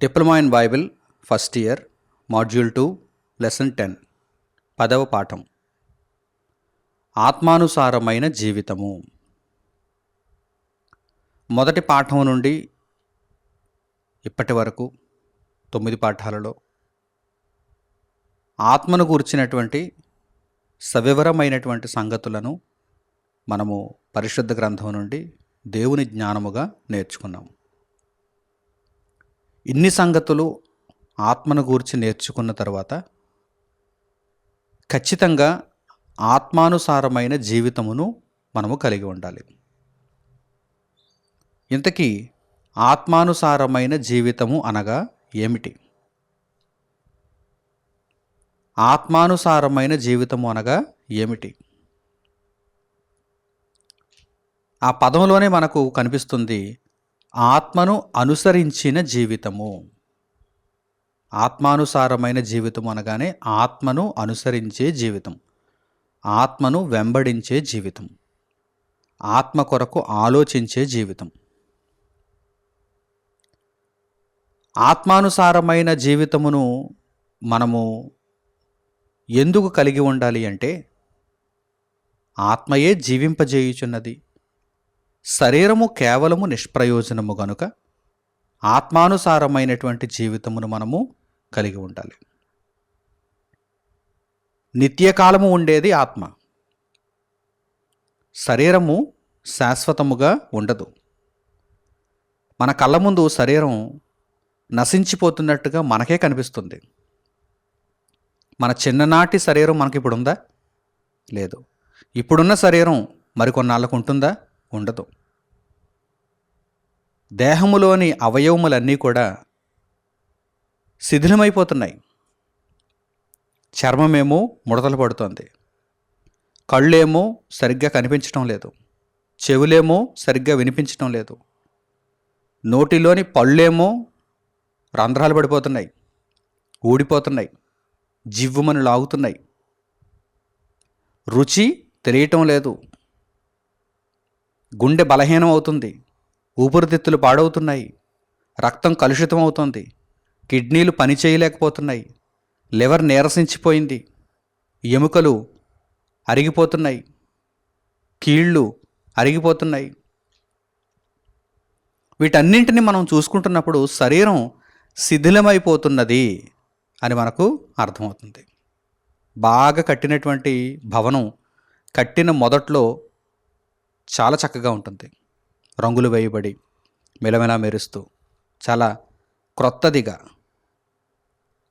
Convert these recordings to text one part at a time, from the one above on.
Diploma in Bible first year module 2 lesson 10 10వ పాఠం ఆత్మానుసారమైన జీవితము. మొదటి పాఠం నుండి ఇప్పటి వరకు 9 పాఠాలలో ఆత్మను గూర్చినటువంటి సవివరమైనటువంటి సంగతులను మనము పరిశుద్ధ గ్రంథం నుండి దేవుని జ్ఞానముగా నేర్చుకున్నాం. ఇన్ని సంగతులు ఆత్మను గూర్చి నేర్చుకున్న తర్వాత ఖచ్చితంగా ఆత్మానుసారమైన జీవితమును మనము కలిగి ఉండాలి. ఇంతకీ ఆత్మానుసారమైన జీవితము అనగా ఏమిటి? ఆత్మానుసారమైన జీవితము అనగా ఏమిటి? ఆ పదంలోనే మనకు కనిపిస్తుంది ఆత్మను అనుసరించిన జీవితము. ఆత్మానుసారమైన జీవితం అనగానే ఆత్మను అనుసరించే జీవితం, ఆత్మను వెంబడించే జీవితం, ఆత్మ కొరకు ఆలోచించే జీవితం. ఆత్మానుసారమైన జీవితమును మనము ఎందుకు కలిగి ఉండాలి అంటే, ఆత్మయే జీవింపజేయుచున్నది, శరీరము కేవలము నిష్ప్రయోజనము గనుక ఆత్మానుసారమైనటువంటి జీవితమును మనము కలిగి ఉండాలి. నిత్యకాలము ఉండేది ఆత్మ. శరీరము శాశ్వతముగా ఉండదు. మన కళ్ళ ముందు శరీరం నశించిపోతున్నట్టుగా మనకే కనిపిస్తుంది. మన చిన్ననాటి శరీరం మనకి ఇప్పుడు ఉందా? లేదు. ఇప్పుడున్న శరీరం మరికొన్నాళ్ళకు ఉంటుందా? ఉండదు. దేహములోని అవయవములన్నీ కూడా శిథిలమైపోతున్నాయి. చర్మమేమో ముడతలు పడుతోంది, కళ్ళేమో సరిగ్గా కనిపించడం లేదు, చెవులేమో సరిగ్గా వినిపించడం లేదు, నోటిలోని పళ్ళేమో రంధ్రాలు పడిపోతున్నాయి, ఊడిపోతున్నాయి, జివ్వుమని లాగుతున్నాయి, రుచి తెలియటం లేదు, గుండె బలహీనం అవుతుంది, ఊపిరితిత్తులు పాడవుతున్నాయి, రక్తం కలుషితం అవుతుంది, కిడ్నీలు పనిచేయలేకపోతున్నాయి, లివర్ నీరసించిపోయింది, ఎముకలు అరిగిపోతున్నాయి, కీళ్ళు అరిగిపోతున్నాయి. వీటన్నింటినీ మనం చూసుకుంటున్నప్పుడు శరీరం శిథిలమైపోతున్నది అని మనకు అర్థమవుతుంది. బాగా కట్టినటువంటి భవనం కట్టిన మొదట్లో చాలా చక్కగా ఉంటుంది, రంగులు వేయబడి మెలమెలా మెరుస్తూ చాలా క్రొత్తదిగా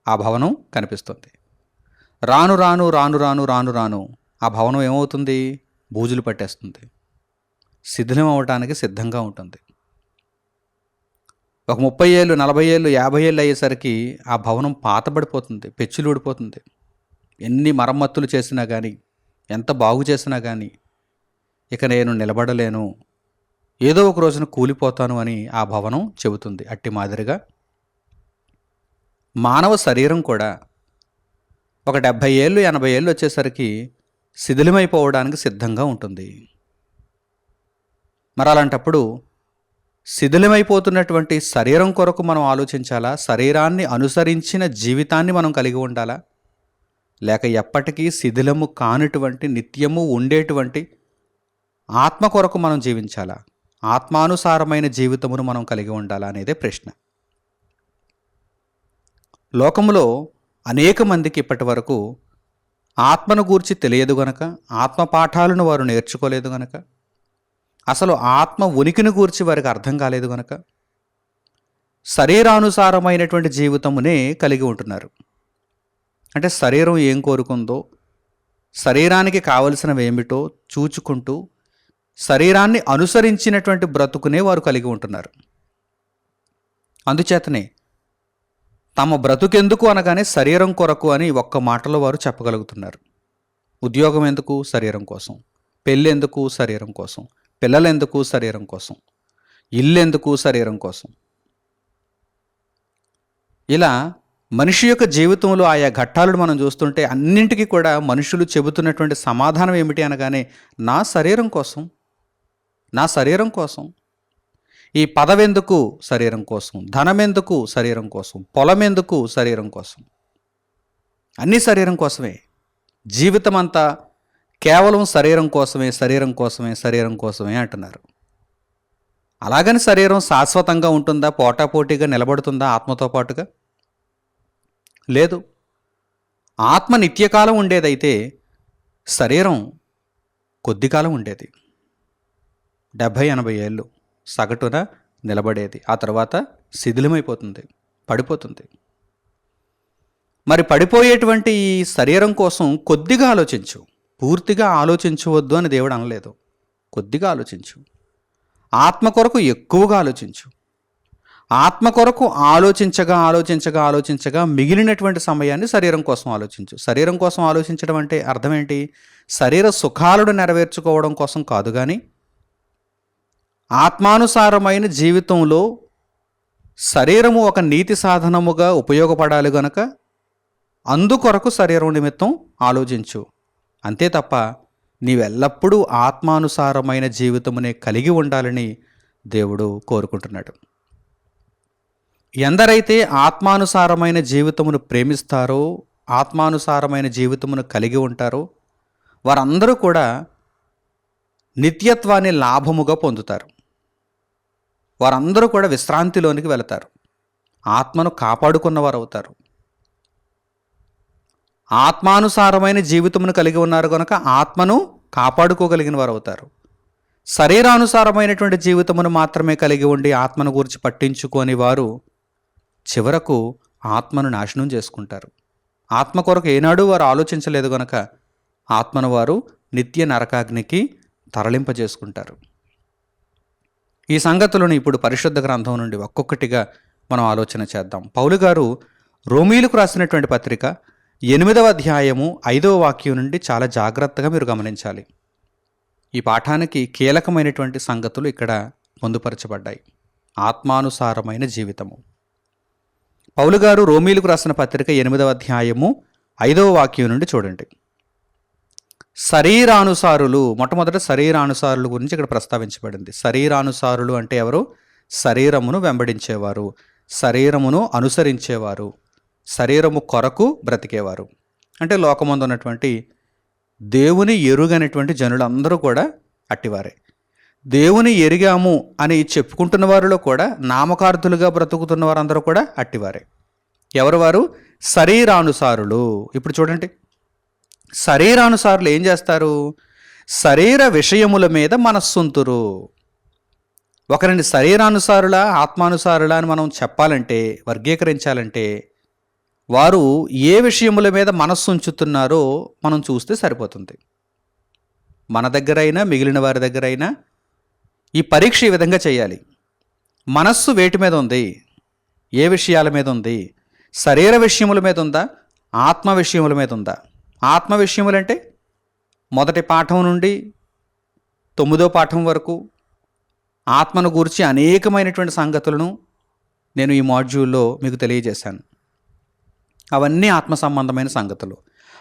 ఆ భవనం కనిపిస్తుంది. రాను రాను రాను రాను రాను రాను ఆ భవనం ఏమవుతుంది? బూజులు పట్టేస్తుంది, శిథిలం అవ్వటానికి సిద్ధంగా ఉంటుంది. ఒక 30 ఏళ్ళు 40 ఏళ్ళు 50 ఏళ్ళు అయ్యేసరికి ఆ భవనం పాతబడిపోతుంది, పెచ్చులు ఊడిపోతుంది. ఎన్ని మరమ్మతులు చేసినా కానీ, ఎంత బాగు చేసినా కానీ ఇక నేను నిలబడలేను, ఏదో ఒక రోజున కూలిపోతాను అని ఆ భవనం చెబుతుంది. అట్టి మాదిరిగా మానవ శరీరం కూడా ఒక 70 ఏళ్ళు 80 ఏళ్ళు వచ్చేసరికి శిథిలమైపోవడానికి సిద్ధంగా ఉంటుంది. మరి అలాంటప్పుడు శిథిలమైపోతున్నటువంటి శరీరం కొరకు మనం ఆలోచించాలా? శరీరాన్ని అనుసరించిన జీవితాన్ని మనం కలిగి ఉండాలా? లేక ఎప్పటికీ శిథిలము కానిటువంటి నిత్యము ఉండేటువంటి ఆత్మ కొరకు మనం జీవించాలా? ఆత్మానుసారమైన జీవితమును మనం కలిగి ఉండాలా అనేదే ప్రశ్న. లోకములో అనేక మందికి ఇప్పటి వరకు ఆత్మను గూర్చి తెలియదు గనక, ఆత్మ పాఠాలను వారు నేర్చుకోలేదు గనక, అసలు ఆత్మ ఉనికిని గూర్చి వారికి అర్థం కాలేదు గనక శరీరానుసారమైనటువంటి జీవితమునే కలిగి ఉంటున్నారు. అంటే శరీరం ఏం కోరుకుందో, శరీరానికి కావలసినవి ఏమిటో చూచుకుంటూ శరీరాన్ని అనుసరించినటువంటి బ్రతుకునే వారు కలిగి ఉంటున్నారు. అందుచేతనే తమ బ్రతుకెందుకు అనగానే శరీరం కొరకు అని ఒక్క మాటలో వారు చెప్పగలుగుతున్నారు. ఉద్యోగం ఎందుకు? శరీరం కోసం. పెళ్ళి ఎందుకు? శరీరం కోసం. పిల్లలు ఎందుకు? శరీరం కోసం. ఇల్లు ఎందుకు? శరీరం కోసం. ఇలా మనిషి యొక్క జీవితంలో ఆయా ఘట్టాలను మనం చూస్తుంటే అన్నింటికీ కూడా మనుషులు చెబుతున్నటువంటి సమాధానం ఏమిటి అనగానే నా శరీరం కోసం, నా శరీరం కోసం. ఈ పదవెందుకు? శరీరం కోసం. ధనమెందుకు? శరీరం కోసం. పొలమెందుకు? శరీరం కోసం. అన్నీ శరీరం కోసమే. జీవితం అంతా కేవలం శరీరం కోసమే, శరీరం కోసమే, శరీరం కోసమే అంటున్నారు. అలాగని శరీరం శాశ్వతంగా ఉంటుందా? పోటాపోటీగా నిలబడుతుందా ఆత్మతో పాటుగా? లేదు. ఆత్మ నిత్యకాలం ఉండేదైతే శరీరం కొద్ది కాలం ఉండేది. 70-80 ఏళ్ళు సగటున నిలబడేది. ఆ తర్వాత శిథిలమైపోతుంది, పడిపోతుంది. మరి పడిపోయేటువంటి ఈ శరీరం కోసం కొద్దిగా ఆలోచించు. పూర్తిగా ఆలోచించవద్దు అని దేవుడు అనలేదు. కొద్దిగా ఆలోచించు. ఆత్మ కొరకు ఎక్కువగా ఆలోచించు. ఆత్మ కొరకు ఆలోచించగా మిగిలినటువంటి సమయాన్ని శరీరం కోసం ఆలోచించు. శరీరం కోసం ఆలోచించడం అంటే అర్థం ఏంటి? శరీర సుఖాలను నెరవేర్చుకోవడం కోసం కాదు, కానీ ఆత్మానుసారమైన జీవితంలో శరీరము ఒక నీతి సాధనముగా ఉపయోగపడాలి గనక అందుకొరకు శరీరం నిమిత్తం ఆలోచించు. అంతే తప్ప నీవెల్లప్పుడూ ఆత్మానుసారమైన జీవితమునే కలిగి ఉండాలని దేవుడు కోరుకుంటున్నాడు. ఎందరైతే ఆత్మానుసారమైన జీవితమును ప్రేమిస్తారో, ఆత్మానుసారమైన జీవితమును కలిగి ఉంటారో వారందరూ కూడా నిత్యత్వాన్ని లాభముగా పొందుతారు. వారందరూ కూడా విశ్రాంతిలోనికి వెళతారు. ఆత్మను కాపాడుకున్నవారు అవుతారు. ఆత్మానుసారమైన జీవితమును కలిగి ఉన్నారు కనుక ఆత్మను కాపాడుకోగలిగిన వారు అవుతారు. శరీరానుసారమైనటువంటి జీవితమును మాత్రమే కలిగి ఉండి ఆత్మను గురించి పట్టించుకొని వారు చివరకు ఆత్మను నాశనం చేసుకుంటారు. ఆత్మ కొరకు ఏనాడు వారు ఆలోచించలేదు గనక ఆత్మను వారు నిత్య నరకాగ్నికి తరలింపజేసుకుంటారు. ఈ సంగతులను ఇప్పుడు పరిశుద్ధ గ్రంథం నుండి ఒక్కొక్కటిగా మనం ఆలోచన చేద్దాం. పౌలు గారు రోమీలకు రాసినటువంటి పత్రిక 8వ అధ్యాయము 5వ వాక్యం నుండి చాలా జాగ్రత్తగా మీరు గమనించాలి. ఈ పాఠానికి కీలకమైనటువంటి సంగతులు ఇక్కడ పొందుపరచబడ్డాయి. ఆత్మానుసారమైన జీవితము. పౌలు గారు రోమీలకు రాసిన పత్రిక 8వ అధ్యాయము 5వ వాక్యం నుండి చూడండి. శరీరానుసారులు, మొట్టమొదట శరీరానుసారుల గురించి ఇక్కడ ప్రస్తావించబడింది. శరీరానుసారులు అంటే ఎవరు? శరీరమును వెంబడించేవారు, శరీరమును అనుసరించేవారు, శరీరము కొరకు బ్రతికేవారు. అంటే లోకమందు ఉన్నటువంటి దేవుని ఎరుగనటువంటి జనులందరూ కూడా అట్టివారే. దేవుని ఎరిగాము అని చెప్పుకుంటున్న వారిలో కూడా నామకార్థులుగా బ్రతుకుతున్న వారందరూ కూడా అట్టివారే. ఎవరు వారు? శరీరానుసారులు. ఇప్పుడు చూడండి, శరీరానుసారులు ఏం చేస్తారు? శరీర విషయముల మీద మనస్సుంతురు. ఒకరిని శరీరానుసారులా ఆత్మానుసారులా అని మనం చెప్పాలంటే, వర్గీకరించాలంటే వారు ఏ విషయముల మీద మనస్సు ఉంచుతున్నారో మనం చూస్తే సరిపోతుంది. మన దగ్గరైనా మిగిలిన వారి దగ్గరైనా ఈ పరీక్ష ఈ విధంగా చేయాలి. మనస్సు వేటి మీద ఉంది? ఏ విషయాల మీద ఉంది? శరీర విషయముల మీద ఉందా? ఆత్మ విషయముల మీద ఉందా? ఆత్మ విషయములంటే మొదటి పాఠం నుండి 9వ పాఠం వరకు ఆత్మను గూర్చి అనేకమైనటువంటి సంగతులను నేను ఈ మాడ్యూల్లో మీకు తెలియజేశాను. అవన్నీ ఆత్మ సంబంధమైన సంగతులు.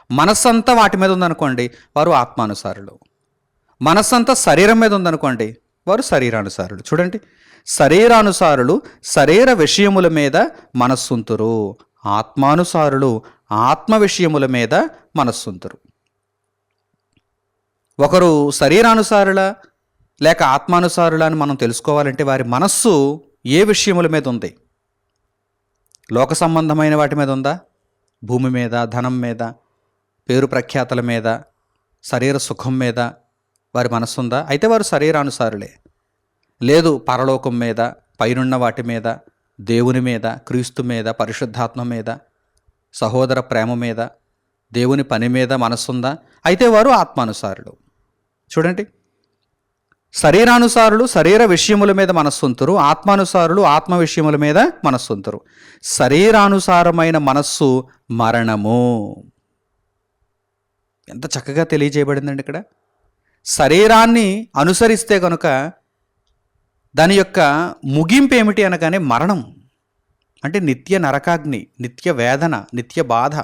మనస్సంతా వాటి మీద ఉందనుకోండి, వారు ఆత్మానుసారులు. మనస్సంతా శరీరం మీద ఉందనుకోండి, వారు శరీరానుసారులు. చూడండి, శరీరానుసారులు శరీర విషయముల మీద మనస్సుంతురు, ఆత్మానుసారులు ఆత్మ విషయముల మీద మనస్సుంతురు. ఒకరు శరీరానుసారుల లేక ఆత్మానుసారుల అని మనం తెలుసుకోవాలంటే వారి మనస్సు ఏ విషయముల మీద ఉంది? లోక సంబంధమైన వాటి మీద ఉందా? భూమి మీద, ధనం మీద, పేరు ప్రఖ్యాతల మీద, శరీర సుఖం మీద వారి మనస్సు ఉందా? అయితే వారు శరీరానుసారులే. లేదు, పరలోకం మీద, పైనున్న వాటి మీద, దేవుని మీద, క్రీస్తు మీద, పరిశుద్ధాత్మ మీద, సహోదర ప్రేమ మీద, దేవుని పని మీద మనస్సుందా? అయితే వారు ఆత్మానుసారులు. చూడండి, శరీరానుసారులు శరీర విషయముల మీద మనస్సుంతురు, ఆత్మానుసారులు ఆత్మ విషయముల మీద మనస్సుంతురు. శరీరానుసారమైన మనస్సు మరణము. ఎంత చక్కగా తెలియజేయబడిందండి ఇక్కడ. శరీరాన్ని అనుసరిస్తే కనుక దాని యొక్క ముగింపు ఏమిటి అనగానే మరణం. అంటే నిత్య నరకాగ్ని, నిత్య వేదన, నిత్య బాధ.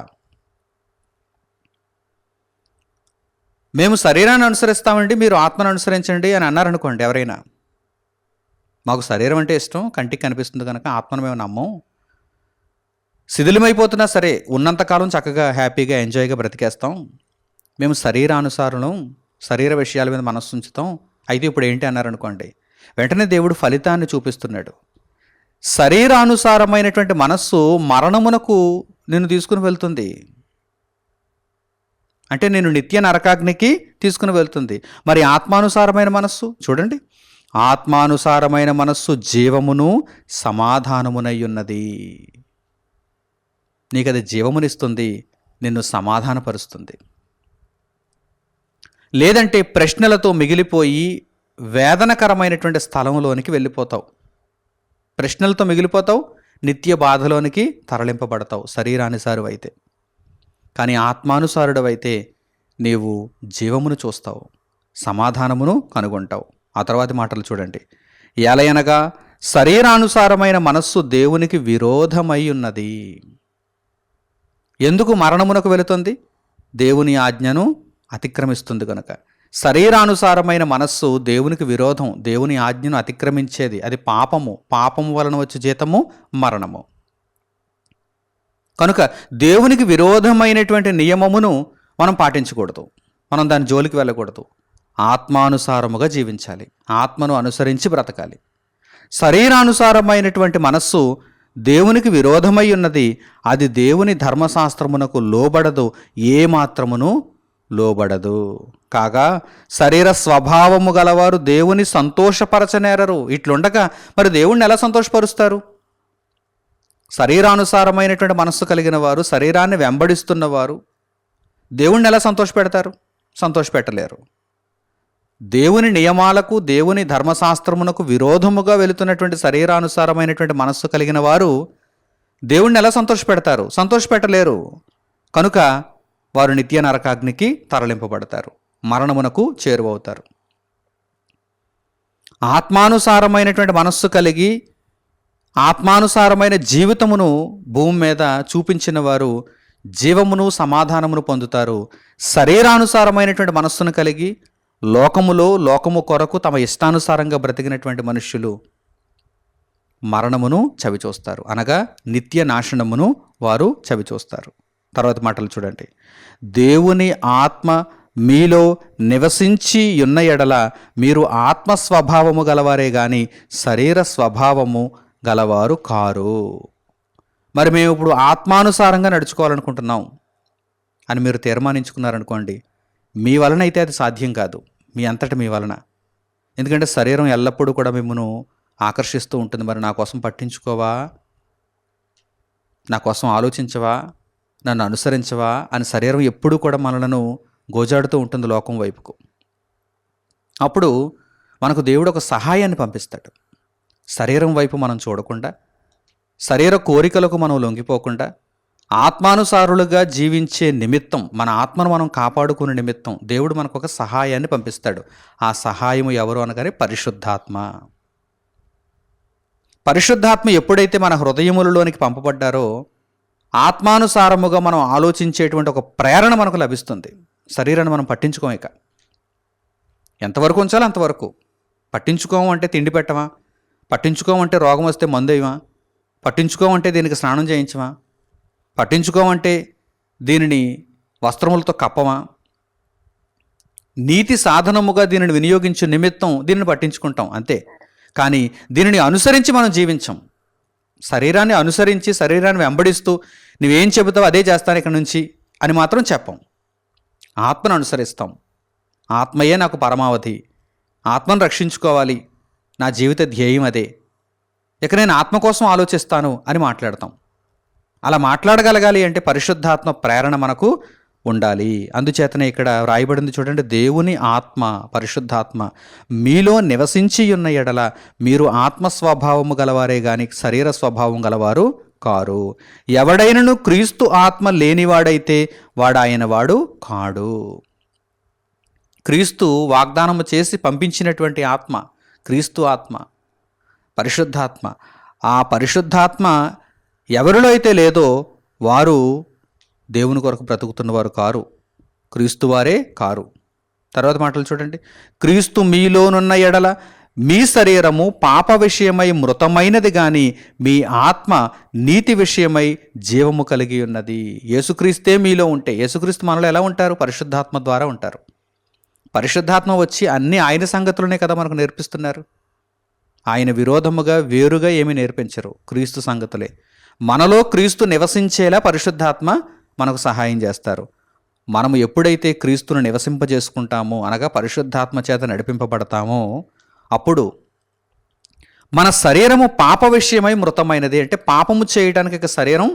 మేము శరీరాన్ని అనుసరిస్తామండి, మీరు ఆత్మను అనుసరించండి అని అన్నారనుకోండి ఎవరైనా, మాకు శరీరం అంటే ఇష్టం, కంటికి కనిపిస్తుంది కనుక ఆత్మను మేము నమ్మం. శిథిలమైపోతున్నా సరే ఉన్నంతకాలం చక్కగా హ్యాపీగా ఎంజాయ్గా బ్రతికేస్తాం. మేము శరీరానుసారులం, శరీర విషయాల మీద మనస్సు ఉంచుతాం. అయితే ఇప్పుడు ఏంటి అన్నారనుకోండి, వెంటనే దేవుడు ఫలితాన్ని చూపిస్తున్నాడు. శరీరానుసారమైనటువంటి మనస్సు మరణమునకు నిన్ను తీసుకుని వెళ్తుంది, అంటే నేను నిత్య నరకాగ్నికి తీసుకుని వెళ్తుంది. మరి ఆత్మానుసారమైన మనస్సు చూడండి, ఆత్మానుసారమైన మనస్సు జీవమును సమాధానమునై ఉన్నది. నీకు అది జీవమునిస్తుంది, నిన్ను సమాధానపరుస్తుంది. లేదంటే ప్రశ్నలతో మిగిలిపోయి వేదనకరమైనటువంటి స్థలంలోనికి వెళ్ళిపోతావు. ప్రశ్నలతో మిగిలిపోతావు, నిత్య బాధలోనికి తరలింపబడతావు శరీరానుసారు అయితే. కానీ ఆత్మానుసారుడవైతే నీవు జీవమును చూస్తావు, సమాధానమును కనుగొంటావు. ఆ తర్వాతి మాటలు చూడండి, ఎలయనగా శరీరానుసారమైన మనస్సు దేవునికి విరోధమై ఉన్నది. ఎందుకు మరణమునకు వెళుతుంది? దేవుని ఆజ్ఞను అతిక్రమిస్తుంది కనుక. శరీరానుసారమైన మనస్సు దేవునికి విరోధం, దేవుని ఆజ్ఞను అతిక్రమించేది. అది పాపము, పాపము వలన వచ్చే జీతము మరణము. కనుక దేవునికి విరోధమైనటువంటి నియమమును మనం పాటించకూడదు, మనం దాని జోలికి వెళ్ళకూడదు. ఆత్మానుసారముగా జీవించాలి, ఆత్మను అనుసరించి బ్రతకాలి. శరీరానుసారమైనటువంటి మనస్సు దేవునికి విరోధమై ఉన్నది, అది దేవుని ధర్మశాస్త్రమునకు లోబడదు, ఏమాత్రమును లోబడదు. కాగా శరీర స్వభావము గలవారు దేవుని సంతోషపరచనేరరు. ఇట్లుండగా మరి దేవుణ్ణి ఎలా సంతోషపరుస్తారు? శరీరానుసారమైనటువంటి మనస్సు కలిగిన వారు, శరీరాన్ని వెంబడిస్తున్నవారు దేవుణ్ణి ఎలా సంతోషపెడతారు? సంతోషపెట్టలేరు. దేవుని నియమాలకు, దేవుని ధర్మశాస్త్రమునకు విరోధముగా వెళుతున్నటువంటి శరీరానుసారమైనటువంటి మనస్సు కలిగిన వారు దేవుణ్ణి ఎలా సంతోషపెడతారు? సంతోషపెట్టలేరు. కనుక వారు నిత్య నరకాగ్నికి తరలింపబడతారు, మరణమునకు చేరువవుతారు. ఆత్మానుసారమైనటువంటి మనస్సు కలిగి ఆత్మానుసారమైన జీవితమును భూమి మీద చూపించిన వారు జీవమును సమాధానమును పొందుతారు. శరీరానుసారమైనటువంటి మనస్సును కలిగి లోకము కొరకు తమ ఇష్టానుసారంగా బ్రతికినటువంటి మనుష్యులు మరణమును చవిచూస్తారు, అనగా నిత్య నాశనమును వారు చవిచూస్తారు. తర్వాత మాటలు చూడండి, దేవుని ఆత్మ మీలో నివసించి ఉన్న ఎడల మీరు ఆత్మ స్వభావము గలవారే గాని శరీర స్వభావము గలవారు కారు. మరి మేము ఇప్పుడు ఆత్మానుసారంగా నడుచుకోవాలనుకుంటున్నాం అని మీరు తీర్మానించుకున్నారనుకోండి, మీ వలన అయితే అది సాధ్యం కాదు, మీ అంతటి మీ వలన. ఎందుకంటే శరీరం ఎల్లప్పుడూ కూడా మిమ్మల్ని ఆకర్షిస్తూ ఉంటుంది. మరి నా కోసం పట్టించుకోవా, నా కోసం ఆలోచించవా, నన్ను అనుసరించవా అని శరీరం ఎప్పుడూ కూడా మనలను గోజాడుతూ ఉంటుంది లోకం వైపుకు. అప్పుడు మనకు దేవుడు ఒక సహాయాన్ని పంపిస్తాడు. శరీరం వైపు మనం చూడకుండా, శరీర కోరికలకు మనం లొంగిపోకుండా, ఆత్మానుసారులుగా జీవించే నిమిత్తం, మన ఆత్మను మనం కాపాడుకునే నిమిత్తం దేవుడు మనకు ఒక సహాయాన్ని పంపిస్తాడు. ఆ సహాయము ఎవరు అనగానే పరిశుద్ధాత్మ. పరిశుద్ధాత్మ ఎప్పుడైతే మన హృదయములలోనికి పంపబడ్డారో ఆత్మానుసారముగా మనం ఆలోచించేటువంటి ఒక ప్రేరణ మనకు లభిస్తుంది. శరీరాన్ని మనం పట్టించుకోం. ఇక ఎంతవరకు ఉంచాలో అంతవరకు పట్టించుకోమంటే తిండి పెట్టమా, పట్టించుకోమంటే రోగం వస్తే మందేయమా, పట్టించుకోమంటే దీనికి స్నానం చేయించమా, పట్టించుకోమంటే దీనిని వస్త్రములతో కప్పమా, నీతి సాధనముగా దీనిని వినియోగించే నిమిత్తం దీనిని పట్టించుకుంటాం అంతే. కానీ దీనిని అనుసరించి మనం జీవించాం. శరీరాన్ని అనుసరించి, శరీరాన్ని వెంబడిస్తూ నువ్వేం చెబుతావు అదే చేస్తాను ఇక్కడి నుంచి అని మాత్రం చెప్పం. ఆత్మను అనుసరిస్తాం. ఆత్మయే నాకు పరమావధి, ఆత్మను రక్షించుకోవాలి, నా జీవిత ధ్యేయం అదే, ఇక నేను ఆత్మ కోసం ఆలోచిస్తాను అని మాట్లాడతాం. అలా మాట్లాడగలగాలి అంటే పరిశుద్ధాత్మ ప్రేరణ మనకు ఉండాలి. అందుచేతనే ఇక్కడ రాయబడింది చూడండి, దేవుని ఆత్మ, పరిశుద్ధాత్మ మీలో నివసించి ఉన్న ఎడల మీరు ఆత్మ స్వభావము గలవారే గాని శరీర స్వభావం గలవారు కారు. ఎవడైనను క్రీస్తు ఆత్మ లేనివాడైతే వాడాయన వాడు కాడు. క్రీస్తు వాగ్దానము చేసి పంపించినటువంటి ఆత్మ క్రీస్తు ఆత్మ, పరిశుద్ధాత్మ. ఆ పరిశుద్ధాత్మ ఎవరిలో అయితే లేదో వారు దేవుని కొరకు బ్రతుకుతున్నవారు కారు, క్రీస్తు వారే కారు. తర్వాత మాటలు చూడండి, క్రీస్తు మీలోనున్న ఎడల మీ శరీరము పాప విషయమై మృతమైనది గాని మీ ఆత్మ నీతి విషయమై జీవము కలిగి ఉన్నది. యేసుక్రీస్తే మీలో ఉంటే, యేసుక్రీస్తు మనలో ఎలా ఉంటారు? పరిశుద్ధాత్మ ద్వారా ఉంటారు. పరిశుద్ధాత్మ వచ్చి అన్ని ఆయన సంగతులనే కదా మనకు నేర్పిస్తున్నారు. ఆయన విరోధముగా వేరుగా ఏమీ నేర్పించరు, క్రీస్తు సంగతులే. మనలో క్రీస్తు నివసించేలా పరిశుద్ధాత్మ మనకు సహాయం చేస్తారు. మనము ఎప్పుడైతే క్రీస్తును నివసింపజేసుకుంటామో, అనగా పరిశుద్ధాత్మ చేత నడిపింపబడతామో, అప్పుడు మన శరీరము పాప విషయమై మృతమైనది. అంటే పాపము చేయడానికి ఇక శరీరం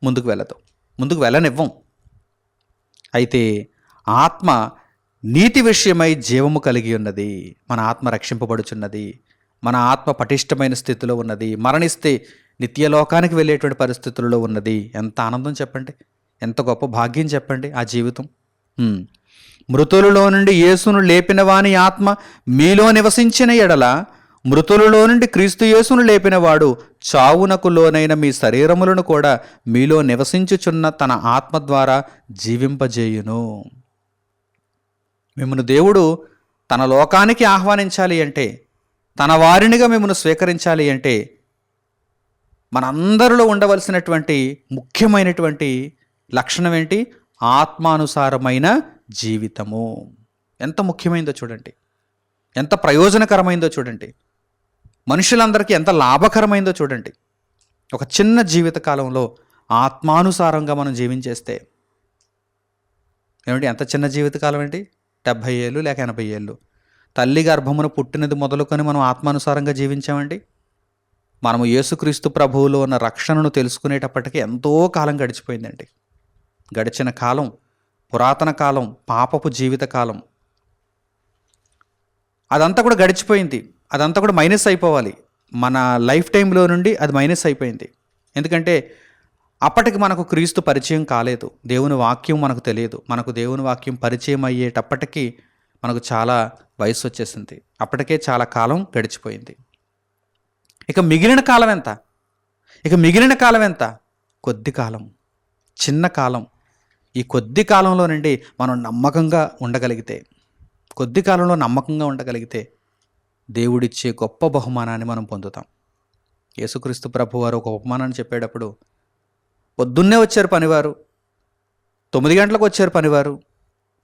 ముందుకు వెళ్ళదు, ముందుకు వెళ్ళనివ్వం. అయితే ఆత్మ నీతి విషయమై జీవము కలిగి ఉన్నది. మన ఆత్మ రక్షింపబడుచున్నది, మన ఆత్మ పటిష్టమైన స్థితిలో ఉన్నది, మరణిస్తే నిత్యలోకానికి వెళ్ళేటువంటి పరిస్థితుల్లో ఉన్నది. ఎంత ఆనందం చెప్పండి, ఎంత గొప్ప భాగ్యం చెప్పండి ఆ జీవితం. మృతులలో నుండి యేసును లేపిన వాని ఆత్మ మీలో నివసించిన ఎడల, మృతులలో నుండి క్రీస్తు యేసును లేపినవాడు చావునకు లోనైన మీ శరీరములను కూడా మీలో నివసించుచున్న తన ఆత్మ ద్వారా జీవింపజేయును. మిమ్మల్ని దేవుడు తన లోకానికి ఆహ్వానించాలి అంటే, తన వారినిగా మిమ్మల్ని స్వీకరించాలి అంటే, మనందరిలో ఉండవలసినటువంటి ముఖ్యమైనటువంటి లక్షణం ఏంటి? ఆత్మానుసారమైన జీవితము. ఎంత ముఖ్యమైందో చూడండి, ఎంత ప్రయోజనకరమైందో చూడండి, మనుషులందరికీ ఎంత లాభకరమైందో చూడండి. ఒక చిన్న జీవిత కాలంలో ఆత్మానుసారంగా మనం జీవించేస్తే ఏమిటి? ఎంత చిన్న జీవితకాలం ఏంటి? 70 ఏళ్ళు లేక 80 ఏళ్ళు. తల్లి గర్భమును పుట్టినది మొదలుకొని మనం ఆత్మానుసారంగా జీవించామండి. మనము యేసుక్రీస్తు ప్రభువులో ఉన్న రక్షణను తెలుసుకునేటప్పటికీ ఎంతో కాలం గడిచిపోయిందండి. గడిచిన కాలం, పురాతన కాలం, పాపపు జీవిత కాలం, అదంతా కూడా గడిచిపోయింది. అదంతా కూడా మైనస్ అయిపోవాలి. మన లైఫ్ టైంలో నుండి అది మైనస్ అయిపోయింది. ఎందుకంటే అప్పటికి మనకు క్రీస్తు పరిచయం కాలేదు, దేవుని వాక్యం మనకు తెలియదు. మనకు దేవుని వాక్యం పరిచయం అయ్యేటప్పటికీ మనకు చాలా వయసు వచ్చేసింది. అప్పటికే చాలా కాలం గడిచిపోయింది. ఇక మిగిలిన కాలం ఎంత? కొద్ది కాలం, చిన్న కాలం. ఈ కొద్ది కాలంలో నుండి మనం నమ్మకంగా ఉండగలిగితే దేవుడిచ్చే గొప్ప బహుమానాన్ని మనం పొందుతాం. యేసుక్రీస్తు ప్రభు వారు ఒక ఉపమానాన్ని చెప్పేటప్పుడు, పొద్దున్నే వచ్చారు పనివారు, 9 గంటలకు వచ్చారు పనివారు,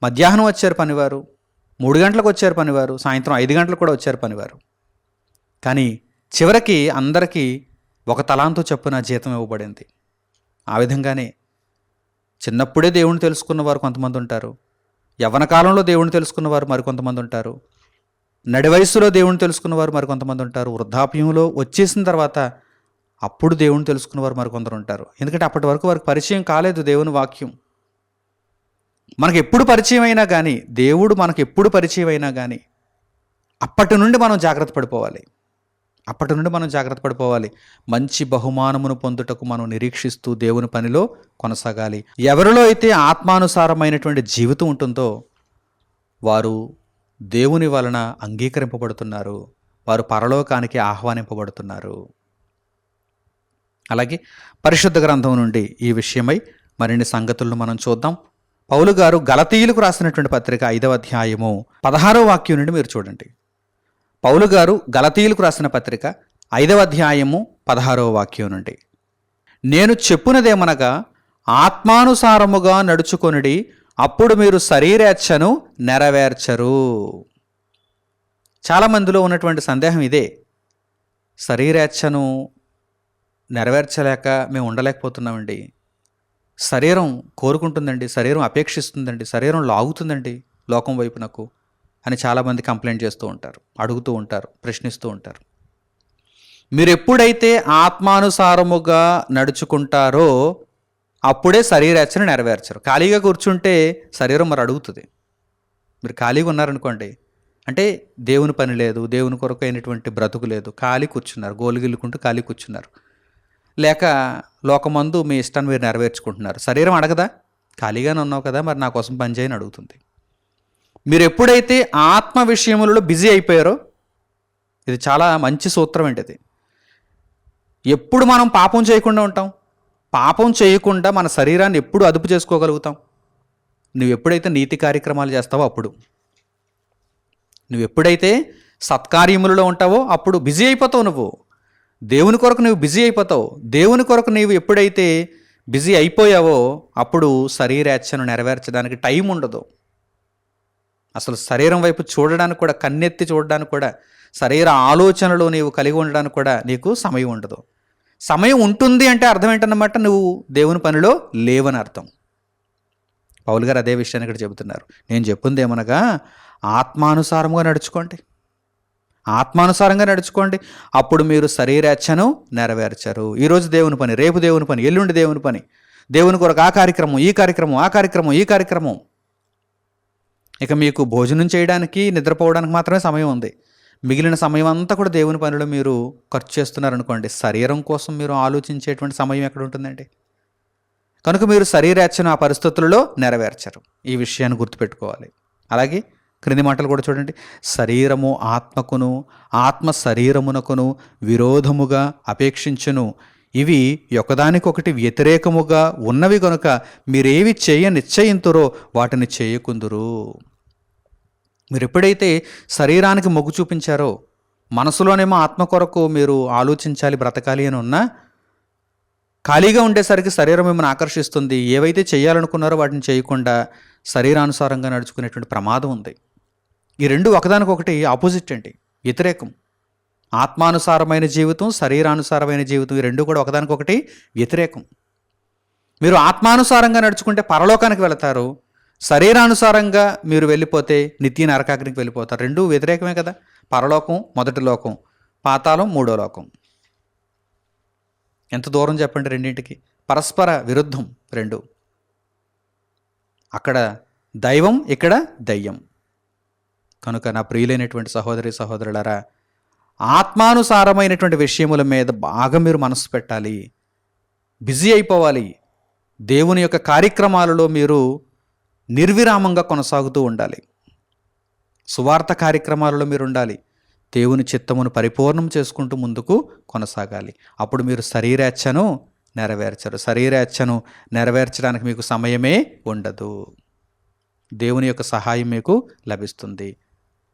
మధ్యాహ్నం వచ్చారు పనివారు, 3 గంటలకు వచ్చారు పనివారు, సాయంత్రం 5 గంటలకు కూడా వచ్చారు పనివారు. కానీ చివరికి అందరికీ ఒక తలాంతు చొప్పున జీతం ఇవ్వబడింది. ఆ విధంగానే చిన్నప్పుడే దేవుని తెలుసుకున్న వారు కొంతమంది ఉంటారు, యవ్వన కాలంలో దేవుని తెలుసుకున్న వారు మరికొంతమంది ఉంటారు, నడి వయస్సులో దేవుని తెలుసుకున్న వారు మరికొంతమంది ఉంటారు, వృద్ధాప్యంలో వచ్చేసిన తర్వాత అప్పుడు దేవుని తెలుసుకున్న వారు మరికొందరు ఉంటారు. ఎందుకంటే అప్పటి వరకు వారికి పరిచయం కాలేదు దేవుని వాక్యం. మనకు ఎప్పుడు పరిచయం అయినా కానీ, దేవుడు మనకు ఎప్పుడు పరిచయం అయినా కానీ అప్పటి నుండి మనం జాగ్రత్త పడిపోవాలి. మంచి బహుమానమును పొందుటకు మనం నిరీక్షిస్తూ దేవుని పనిలో కొనసాగాలి. ఎవరిలో అయితే ఆత్మానుసారమైనటువంటి జీవితం ఉంటుందో వారు దేవుని వలన అంగీకరింపబడుతున్నారు, వారు పరలోకానికి ఆహ్వానింపబడుతున్నారు. అలాగే పరిశుద్ధ గ్రంథం నుండి ఈ విషయమై మరిన్ని సంగతులను మనం చూద్దాం. పౌలు గారు గలతీయులకు రాసినటువంటి పత్రిక 5వ అధ్యాయము 16వ వాక్యం నుండి మీరు చూడండి. పౌలు గారు గలతీయులకు రాసిన పత్రిక 5వ అధ్యాయము 16వ వాక్యం నుండి, నేను చెప్పునదేమనగా ఆత్మానుసారముగా నడుచుకొనుడి, అప్పుడు మీరు శరీరేచ్ఛను నెరవేర్చరు. చాలామందిలో ఉన్నటువంటి సందేహం ఇదే. శరీరేచ్ఛను నెరవేర్చలేక మేము ఉండలేకపోతున్నామండి, శరీరం కోరుకుంటుందండి, శరీరం అపేక్షిస్తుందండి, శరీరం లాగుతుందండి లోకం వైపునకు అని చాలామంది కంప్లైంట్ చేస్తూ ఉంటారు, అడుగుతూ ఉంటారు, ప్రశ్నిస్తూ ఉంటారు. మీరు ఎప్పుడైతే ఆత్మానుసారముగా నడుచుకుంటారో అప్పుడే శరీరేచ్ఛను నెరవేర్చరు. ఖాళీగా కూర్చుంటే శరీరం మరి అడుగుతుంది. మీరు ఖాళీగా ఉన్నారనుకోండి, అంటే దేవుని పని లేదు, దేవుని కొరకు అయినటువంటి బ్రతుకు లేదు, ఖాళీ కూర్చున్నారు, గోలుగిల్లుకుంటూ ఖాళీ కూర్చున్నారు, లేక లోకమందు మీ ఇష్టాన్ని మీరు నెరవేర్చుకుంటున్నారు. శరీరం అడగదా? ఖాళీగానే ఉన్నావు కదా, మరి నా కోసం పని చేయని అడుగుతుంది. మీరు ఎప్పుడైతే ఆత్మ విషయములలో బిజీ అయిపోయారో, ఇది చాలా మంచి సూత్రం ఏంటి ఇది, ఎప్పుడు మనం పాపం చేయకుండా ఉంటాం, పాపం చేయకుండా మన శరీరాన్ని ఎప్పుడు అదుపు చేసుకోగలుగుతాం? నువ్వు ఎప్పుడైతే నీతి కార్యక్రమాలు చేస్తావో అప్పుడు. నువ్వు ఎప్పుడైతే సత్కార్యములలో ఉంటావో అప్పుడు బిజీ అయిపోతావు. నువ్వు దేవుని కొరకు నువ్వు బిజీ అయిపోతావు. దేవుని కొరకు నీవు ఎప్పుడైతే బిజీ అయిపోయావో అప్పుడు శరీరేచ్ఛను నెరవేర్చడానికి టైం ఉండదు. అసలు శరీరం వైపు చూడడానికి కూడా, కన్నెత్తి చూడడానికి కూడా, శరీర ఆలోచనలు నీవు కలిగి ఉండడానికి కూడా నీకు సమయం ఉండదు. సమయం ఉంటుంది అంటే అర్థం ఏంటన్నమాట, నువ్వు దేవుని పనిలో లేవని అర్థం. పౌలు గారు అదే విషయాన్ని ఇక్కడ చెబుతున్నారు. నేను చెప్పింది ఏమనగా, ఆత్మానుసారంగా నడుచుకోండి, ఆత్మానుసారంగా నడుచుకోండి, అప్పుడు మీరు శరీరేచ్ఛను నెరవేర్చరు. ఈరోజు దేవుని పని, రేపు దేవుని పని, ఎల్లుండి దేవుని పని, దేవుని కొరకు ఆ కార్యక్రమం, ఈ కార్యక్రమం, ఆ కార్యక్రమం, ఈ కార్యక్రమం. ఇక మీకు భోజనం చేయడానికి, నిద్రపోవడానికి మాత్రమే సమయం ఉంది. మిగిలిన సమయం అంతా కూడా దేవుని పనిలో మీరు ఖర్చు చేస్తున్నారనుకోండి, శరీరం కోసం మీరు ఆలోచించేటువంటి సమయం ఎక్కడ ఉంటుందండి? కనుక మీరు శరీరేచ్ఛను ఆ పరిస్థితులలో నెరవేర్చరు. ఈ విషయాన్ని గుర్తుపెట్టుకోవాలి. అలాగే క్రింది మాటలు కూడా చూడండి. శరీరము ఆత్మకును, ఆత్మ శరీరమునకును విరోధముగా అపేక్షించును. ఇవి ఒకదానికొకటి వ్యతిరేకముగా ఉన్నవి కనుక మీరేవి నిశ్చయింతురో వాటిని చేయకుందురు. మీరు ఎప్పుడైతే శరీరానికి మొగ్గు చూపించారో, మనసులోనేమో ఆత్మ కొరకు మీరు ఆలోచించాలి, బ్రతకాలి అని ఉన్నా, ఖాళీగా ఉండేసరికి శరీరం మిమ్మల్ని ఆకర్షిస్తుంది. ఏవైతే చేయాలనుకున్నారో వాటిని చేయకుండా శరీరానుసారంగా నడుచుకునేటువంటి ప్రమాదం ఉంది. ఈ రెండు ఒకదానికొకటి ఆపోజిట్ అండి, వ్యతిరేకం. ఆత్మానుసారమైన జీవితం, శరీరానుసారమైన జీవితం, ఈ రెండు కూడా ఒకదానికొకటి వ్యతిరేకం. మీరు ఆత్మానుసారంగా నడుచుకుంటే పరలోకానికి వెళతారు, శరీరానుసారంగా మీరు వెళ్ళిపోతే నిత్య నరకాగ్నికి వెళ్ళిపోతారు. రెండు వ్యతిరేకమే కదా. పరలోకం మొదటి లోకం, పాతాళం మూడో లోకం. ఎంత దూరం చెప్పండి రెండింటికి, పరస్పర విరుద్ధం రెండు. అక్కడ దైవం, ఇక్కడ దయ్యం. కనుక నా ప్రియులైనటువంటి సహోదరి సహోదరులారా, ఆత్మానుసారమైనటువంటి విషయముల మీద బాగా మీరు మనసు పెట్టాలి, బిజీ అయిపోవాలి. దేవుని యొక్క కార్యక్రమాలలో మీరు నిర్విరామంగా కొనసాగుతూ ఉండాలి. సువార్త కార్యక్రమాలలో మీరు ఉండాలి. దేవుని చిత్తమును పరిపూర్ణం చేసుకుంటూ ముందుకు కొనసాగాలి. అప్పుడు మీరు శరీరేచ్ఛను నెరవేర్చరు. శరీరేచ్ఛను నెరవేర్చడానికి మీకు సమయమే ఉండదు. దేవుని యొక్క సహాయం మీకు లభిస్తుంది.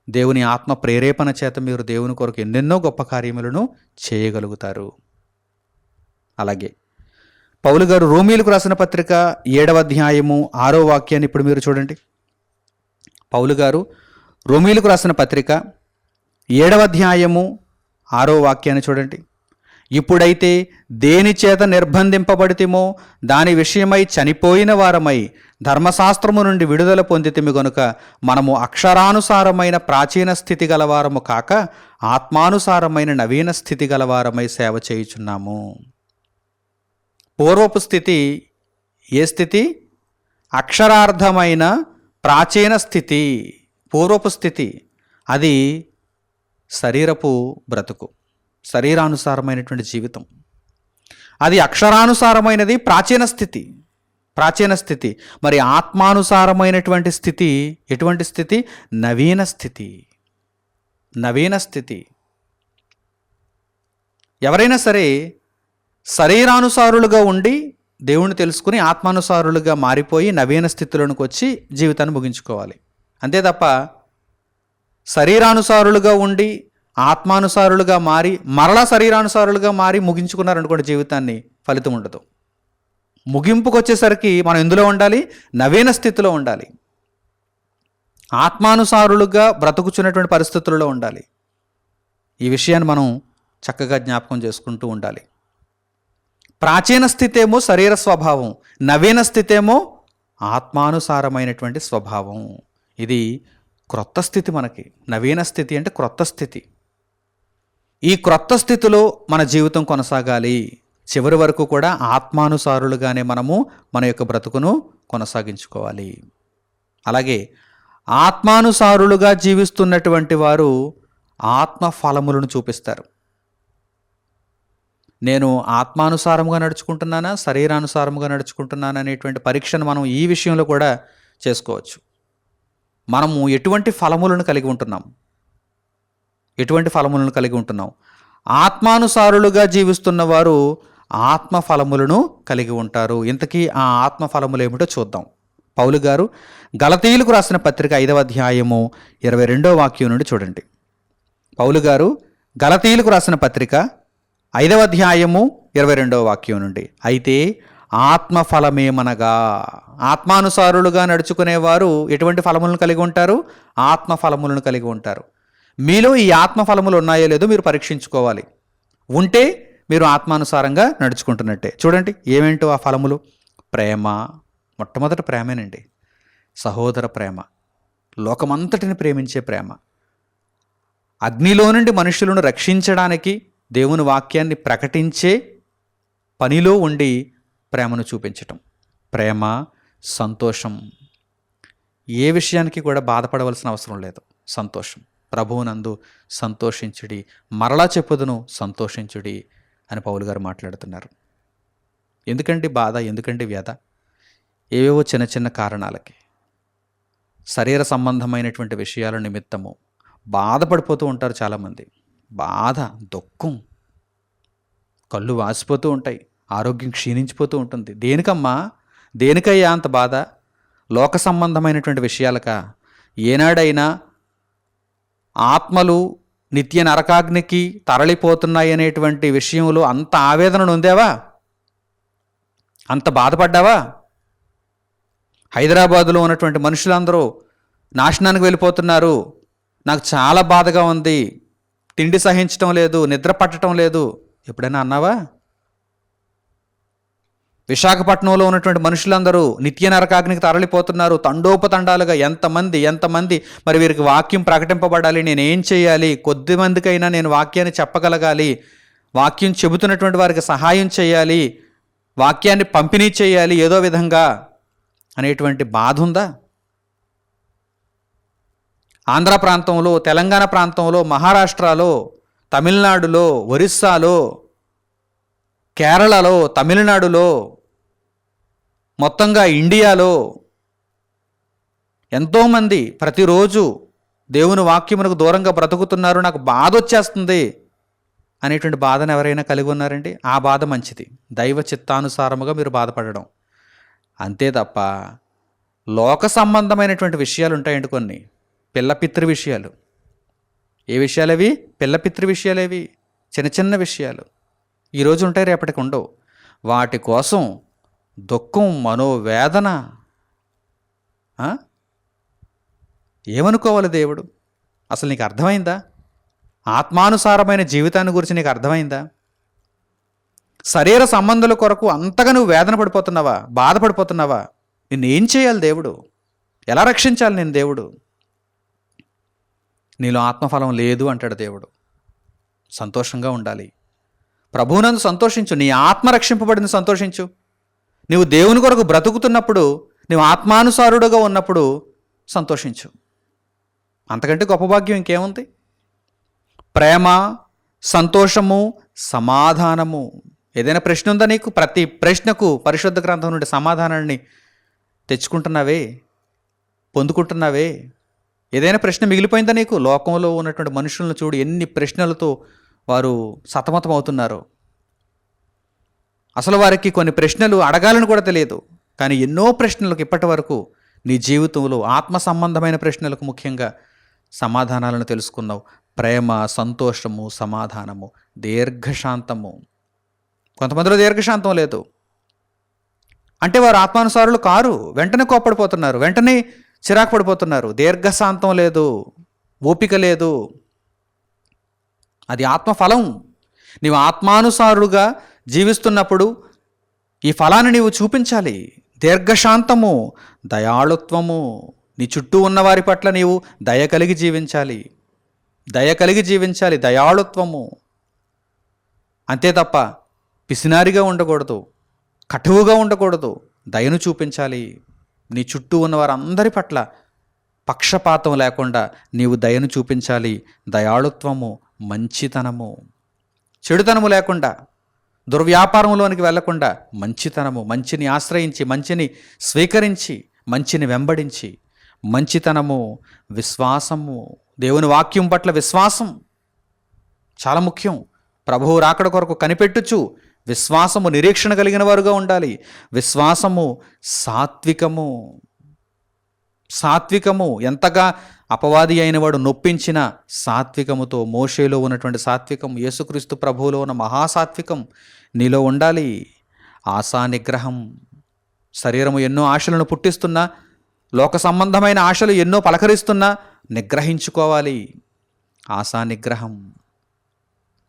దేవుని ఆత్మ ప్రేరేపణ చేత మీరు దేవుని కొరకు ఎన్నెన్నో గొప్ప కార్యములను చేయగలుగుతారు. అలాగే పౌలు గారు రోమీలకు రాసిన పత్రిక 7వ అధ్యాయము 6వ వాక్యాన్ని ఇప్పుడు మీరు చూడండి. పౌలు గారు రోమీలకు రాసిన పత్రిక 7వ అధ్యాయము 6వ వాక్యాన్ని చూడండి. ఇప్పుడైతే దేని చేత నిర్బంధింపబడితిమో దాని విషయమై చనిపోయిన వారమై ధర్మశాస్త్రము నుండి విడుదల పొందితిమి గనుక మనము అక్షరానుసారమైన ప్రాచీన స్థితి గలవారము కాక ఆత్మానుసారమైన నవీన స్థితి గలవారమై సేవ చేయుచున్నాము. పూర్వపు స్థితి ఏ స్థితి? అక్షరార్థమైన ప్రాచీన స్థితి. పూర్వపు స్థితి అది శరీరపు బ్రతుకు, శరీరానుసారమైనటువంటి జీవితం. అది అక్షరానుసారమైనది ప్రాచీన స్థితి, ప్రాచీన స్థితి. మరి ఆత్మానుసారమైనటువంటి స్థితి ఎటువంటి స్థితి? నవీన స్థితి, నవీన స్థితి. ఎవరైనా సరే శరీరానుసారులుగా ఉండి దేవుణ్ణి తెలుసుకుని ఆత్మానుసారులుగా మారిపోయి నవీన స్థితిలోనికి వచ్చి జీవితాన్ని ముగించుకోవాలి. అంతే తప్ప శరీరానుసారులుగా ఉండి ఆత్మానుసారులుగా మారి మరలా శరీరానుసారులుగా మారి ముగించుకున్నారనుకోండి జీవితాన్ని, ఫలితం ఉండదు. ముగింపుకు వచ్చేసరికి మనం ఎందులో ఉండాలి? నవీన స్థితిలో ఉండాలి. ఆత్మానుసారులుగా బ్రతుకుచున్నటువంటి పరిస్థితుల్లో ఉండాలి. ఈ విషయాన్ని మనం చక్కగా జ్ఞాపకం చేసుకుంటూ ఉండాలి. ప్రాచీన స్థితి ఏమో శరీర స్వభావం, నవీన స్థితి ఏమో ఆత్మానుసారమైనటువంటి స్వభావం. ఇది క్రొత్త స్థితి. మనకి నవీన స్థితి అంటే క్రొత్త స్థితి. ఈ క్రొత్త స్థితిలో మన జీవితం కొనసాగాలి. చివరి వరకు కూడా ఆత్మానుసారులుగానే మనము మన యొక్క బ్రతుకును కొనసాగించుకోవాలి. అలాగే ఆత్మానుసారులుగా జీవిస్తున్నటువంటి వారు ఆత్మ ఫలములను చూపిస్తారు. నేను ఆత్మానుసారంగా నడుచుకుంటున్నానా, శరీరానుసారంగా నడుచుకుంటున్నానా అనేటువంటి పరీక్షను మనం ఈ విషయంలో కూడా చేసుకోవచ్చు. మనము ఎటువంటి ఫలములను కలిగి ఉంటున్నాం, ఎటువంటి ఫలములను కలిగి ఉంటున్నాం? ఆత్మానుసారులుగా జీవిస్తున్న వారు ఆత్మ ఫలములను కలిగి ఉంటారు. ఇంతకీ ఆ ఆత్మ ఫలములు ఏమిటో చూద్దాం. పౌలు గారు గలతీయులకు రాసిన పత్రిక 5వ అధ్యాయము 22వ వాక్యం నుండి చూడండి. పౌలు గారు గలతీయులకు రాసిన పత్రిక 5వ అధ్యాయము 22వ వాక్యం నుండి, అయితే ఆత్మఫలమేమనగా, ఆత్మానుసారులుగా నడుచుకునేవారు ఎటువంటి ఫలములను కలిగి ఉంటారు? ఆత్మఫలములను కలిగి ఉంటారు. మీలో ఈ ఆత్మఫలములు ఉన్నాయో లేదో మీరు పరీక్షించుకోవాలి. ఉంటే మీరు ఆత్మానుసారంగా నడుచుకుంటున్నట్టే. చూడండి ఏమేంటో ఆ ఫలములు. ప్రేమ, మొట్టమొదట ప్రేమేనండి. సహోదర ప్రేమ, లోకమంతటిని ప్రేమించే ప్రేమ, అగ్నిలో నుండి మనుషులను రక్షించడానికి దేవుని వాక్యాన్ని ప్రకటించే పనిలో ఉండి ప్రేమను చూపించటం. ప్రేమ, సంతోషం, ఏ విషయానికి కూడా బాధపడవలసిన అవసరం లేదు. సంతోషం, ప్రభువునందు సంతోషించుడి, మరలా చెప్పుదును సంతోషించుడి అని పౌలు గారు మాట్లాడుతున్నారు. ఎందుకండి బాధ, ఎందుకండి వ్యధ? ఏవేవో చిన్న చిన్న కారణాలకి, శరీర సంబంధమైనటువంటి విషయాల నిమిత్తము బాధపడిపోతూ ఉంటారు చాలామంది. బాధ, దుఃఖం, కళ్ళు వాసిపోతూ ఉంటాయి, ఆరోగ్యం క్షీణించిపోతూ ఉంటుంది. దేనికమ్మా, దేనికయ్యా అంత బాధ? లోక సంబంధమైనటువంటి విషయాలకా? ఏనాడైనా ఆత్మలు నిత్య నరకాగ్నికి తరలిపోతున్నాయనేటువంటి విషయంలో అంత ఆవేదన నొందావా? అంత బాధపడ్డావా? హైదరాబాదులో ఉన్నటువంటి మనుషులందరూ నాశనానికి వెళ్ళిపోతున్నారు, నాకు చాలా బాధగా ఉంది, తిండి సహించటం లేదు, నిద్ర పట్టడం లేదు, ఎప్పుడైనా అన్నావా? విశాఖపట్నంలో ఉన్నటువంటి మనుషులందరూ నిత్య నరకాగ్నికి తరలిపోతున్నారు, తండోపతండాలుగా, ఎంతమంది మరి వీరికి వాక్యం ప్రకటింపబడాలి, నేనేం చేయాలి, కొద్ది మందికైనా నేను వాక్యాన్ని చెప్పగలగాలి, వాక్యం చెబుతున్నటువంటి వారికి సహాయం చేయాలి, వాక్యాన్ని పంపిణీ చేయాలి ఏదో విధంగా అనేటువంటి బాధ ఉందా? ఆంధ్ర ప్రాంతంలో, తెలంగాణ ప్రాంతంలో, మహారాష్ట్రలో, తమిళనాడులో, ఒరిస్సాలో, కేరళలో, తమిళనాడులో, మొత్తంగా ఇండియాలో ఎంతోమంది ప్రతిరోజు దేవుని వాక్యమునకు దూరంగా బ్రతుకుతున్నారు, నాకు బాధ వచ్చేస్తుంది అనేటువంటి బాధను ఎవరైనా కలిగి ఉన్నారండి? ఆ బాధ మంచిది, దైవ చిత్తానుసారముగా మీరు బాధపడడం. అంతే తప్ప లోక సంబంధమైనటువంటి విషయాలు ఉంటాయండి కొన్ని, పిల్లపిత్రి విషయాలు. ఏ విషయాలు అవి? పిల్లపిత్రి విషయాలు అవి, చిన్న చిన్న విషయాలు. ఈరోజు ఉంటాయి, రేపటికి ఉండవు. వాటి కోసం దుఃఖం, మనోవేదన. ఏమనుకోవాలి దేవుడు? అసలు నీకు అర్థమైందా? ఆత్మానుసారమైన జీవితాన్ని గురించి నీకు అర్థమైందా? శరీర సంబంధాల కొరకు అంతగా నువ్వు వేదన పడిపోతున్నావా, బాధపడిపోతున్నావా? నిన్నేం చేయాలి దేవుడు? ఎలా రక్షించాలి నేను దేవుడు? నీలో ఆత్మఫలం లేదు అంటాడు దేవుడు. సంతోషంగా ఉండాలి, ప్రభువునందు సంతోషించు, నీ ఆత్మ రక్షింపబడింది సంతోషించు. నీవు దేవుని కొరకు బ్రతుకుతున్నప్పుడు, నీవు ఆత్మానుసారుడుగా ఉన్నప్పుడు సంతోషించు. అంతకంటే గొప్ప భాగ్యం ఇంకేముంది? ప్రేమ, సంతోషము, సమాధానము. ఏదైనా ప్రశ్న ఉందా నీకు? ప్రతి ప్రశ్నకు పరిశుద్ధ గ్రంథం నుండి సమాధానాన్ని తెచ్చుకుంటున్నావే, పొందుకుంటున్నావే? ఏదైనా ప్రశ్న మిగిలిపోయిందా నీకు? లోకంలో ఉన్నటువంటి మనుషులను చూడు, ఎన్ని ప్రశ్నలతో వారు సతమతం అవుతున్నారు. అసలు వారికి కొన్ని ప్రశ్నలు అడగాలని కూడా తెలియదు, కానీ ఎన్నో ప్రశ్నలకు ఇప్పటి వరకు నీ జీవితంలో ఆత్మ సంబంధమైన ప్రశ్నలకు ముఖ్యంగా సమాధానాలను తెలుసుకున్నావు. ప్రేమ, సంతోషము, సమాధానము, దీర్ఘశాంతము. కొంతమందిలో దీర్ఘశాంతం లేదు అంటే వారు ఆత్మానుసారులు కారు, వెంటనే కోప్పడిపోతున్నారు, వెంటనే చిరాకు పడిపోతున్నారు. దీర్ఘశాంతం లేదు, ఓపిక లేదు. అది ఆత్మఫలం. నీవు ఆత్మానుసారుడుగా జీవిస్తున్నప్పుడు ఈ ఫలాన్ని నీవు చూపించాలి. దీర్ఘశాంతము, దయాళుత్వము. నీ చుట్టూ ఉన్నవారి పట్ల నీవు దయ కలిగి జీవించాలి, దయాళుత్వము. అంతే తప్ప పిసినారిగా ఉండకూడదు, కటువుగా ఉండకూడదు, దయను చూపించాలి. నీ చుట్టూ ఉన్న వారందరి పట్ల పక్షపాతం లేకుండా నీవు దయను చూపించాలి. దయాళుత్వము, మంచితనము, చెడుతనము లేకుండా, దుర్వ్యాపారంలోనికి వెళ్లకుండా మంచితనము, మంచిని ఆశ్రయించి, మంచిని స్వీకరించి, మంచిని వెంబడించి, మంచితనము, విశ్వాసము. దేవుని వాక్యం పట్ల విశ్వాసం చాలా ముఖ్యం. ప్రభువు రాకడ కొరకు కనిపెట్టుచు విశ్వాసము, నిరీక్షణ కలిగిన వారుగా ఉండాలి. విశ్వాసము, సాత్వికము. సాత్వికము, ఎంతగా అపవాది అయిన వాడు నొప్పించిన సాత్వికముతో, మోషేలో ఉన్నటువంటి సాత్వికం, యేసుక్రీస్తు ప్రభువులో ఉన్న మహాసాత్వికం నీలో ఉండాలి. ఆశా నిగ్రహం. శరీరము ఎన్నో ఆశలను పుట్టిస్తున్నా, లోక సంబంధమైన ఆశలు ఎన్నో పలకరిస్తున్నా నిగ్రహించుకోవాలి. ఆశా నిగ్రహం.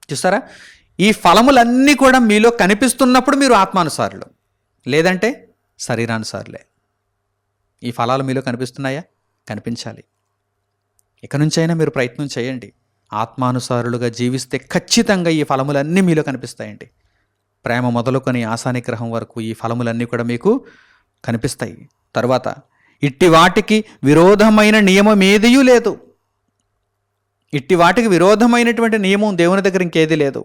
చూసారా, ఈ ఫలములన్నీ కూడా మీలో కనిపిస్తున్నప్పుడు మీరు ఆత్మానుసారులు, లేదంటే శరీరానుసారులే. ఈ ఫలాలు మీలో కనిపిస్తున్నాయా? కనిపించాలి. ఇక నుంచైనా మీరు ప్రయత్నం చేయండి. ఆత్మానుసారులుగా జీవిస్తే ఖచ్చితంగా ఈ ఫలములన్నీ మీలో కనిపిస్తాయండి. ప్రేమ మొదలుకొని ఆశానిగ్రహం వరకు ఈ ఫలములన్నీ కూడా మీకు కనిపిస్తాయి. తర్వాత, ఇట్టి వాటికి విరోధమైన నియమం ఏదీ లేదు. ఇట్టి వాటికి విరోధమైనటువంటి నియమం దేవుని దగ్గర ఇంకేదీ లేదు.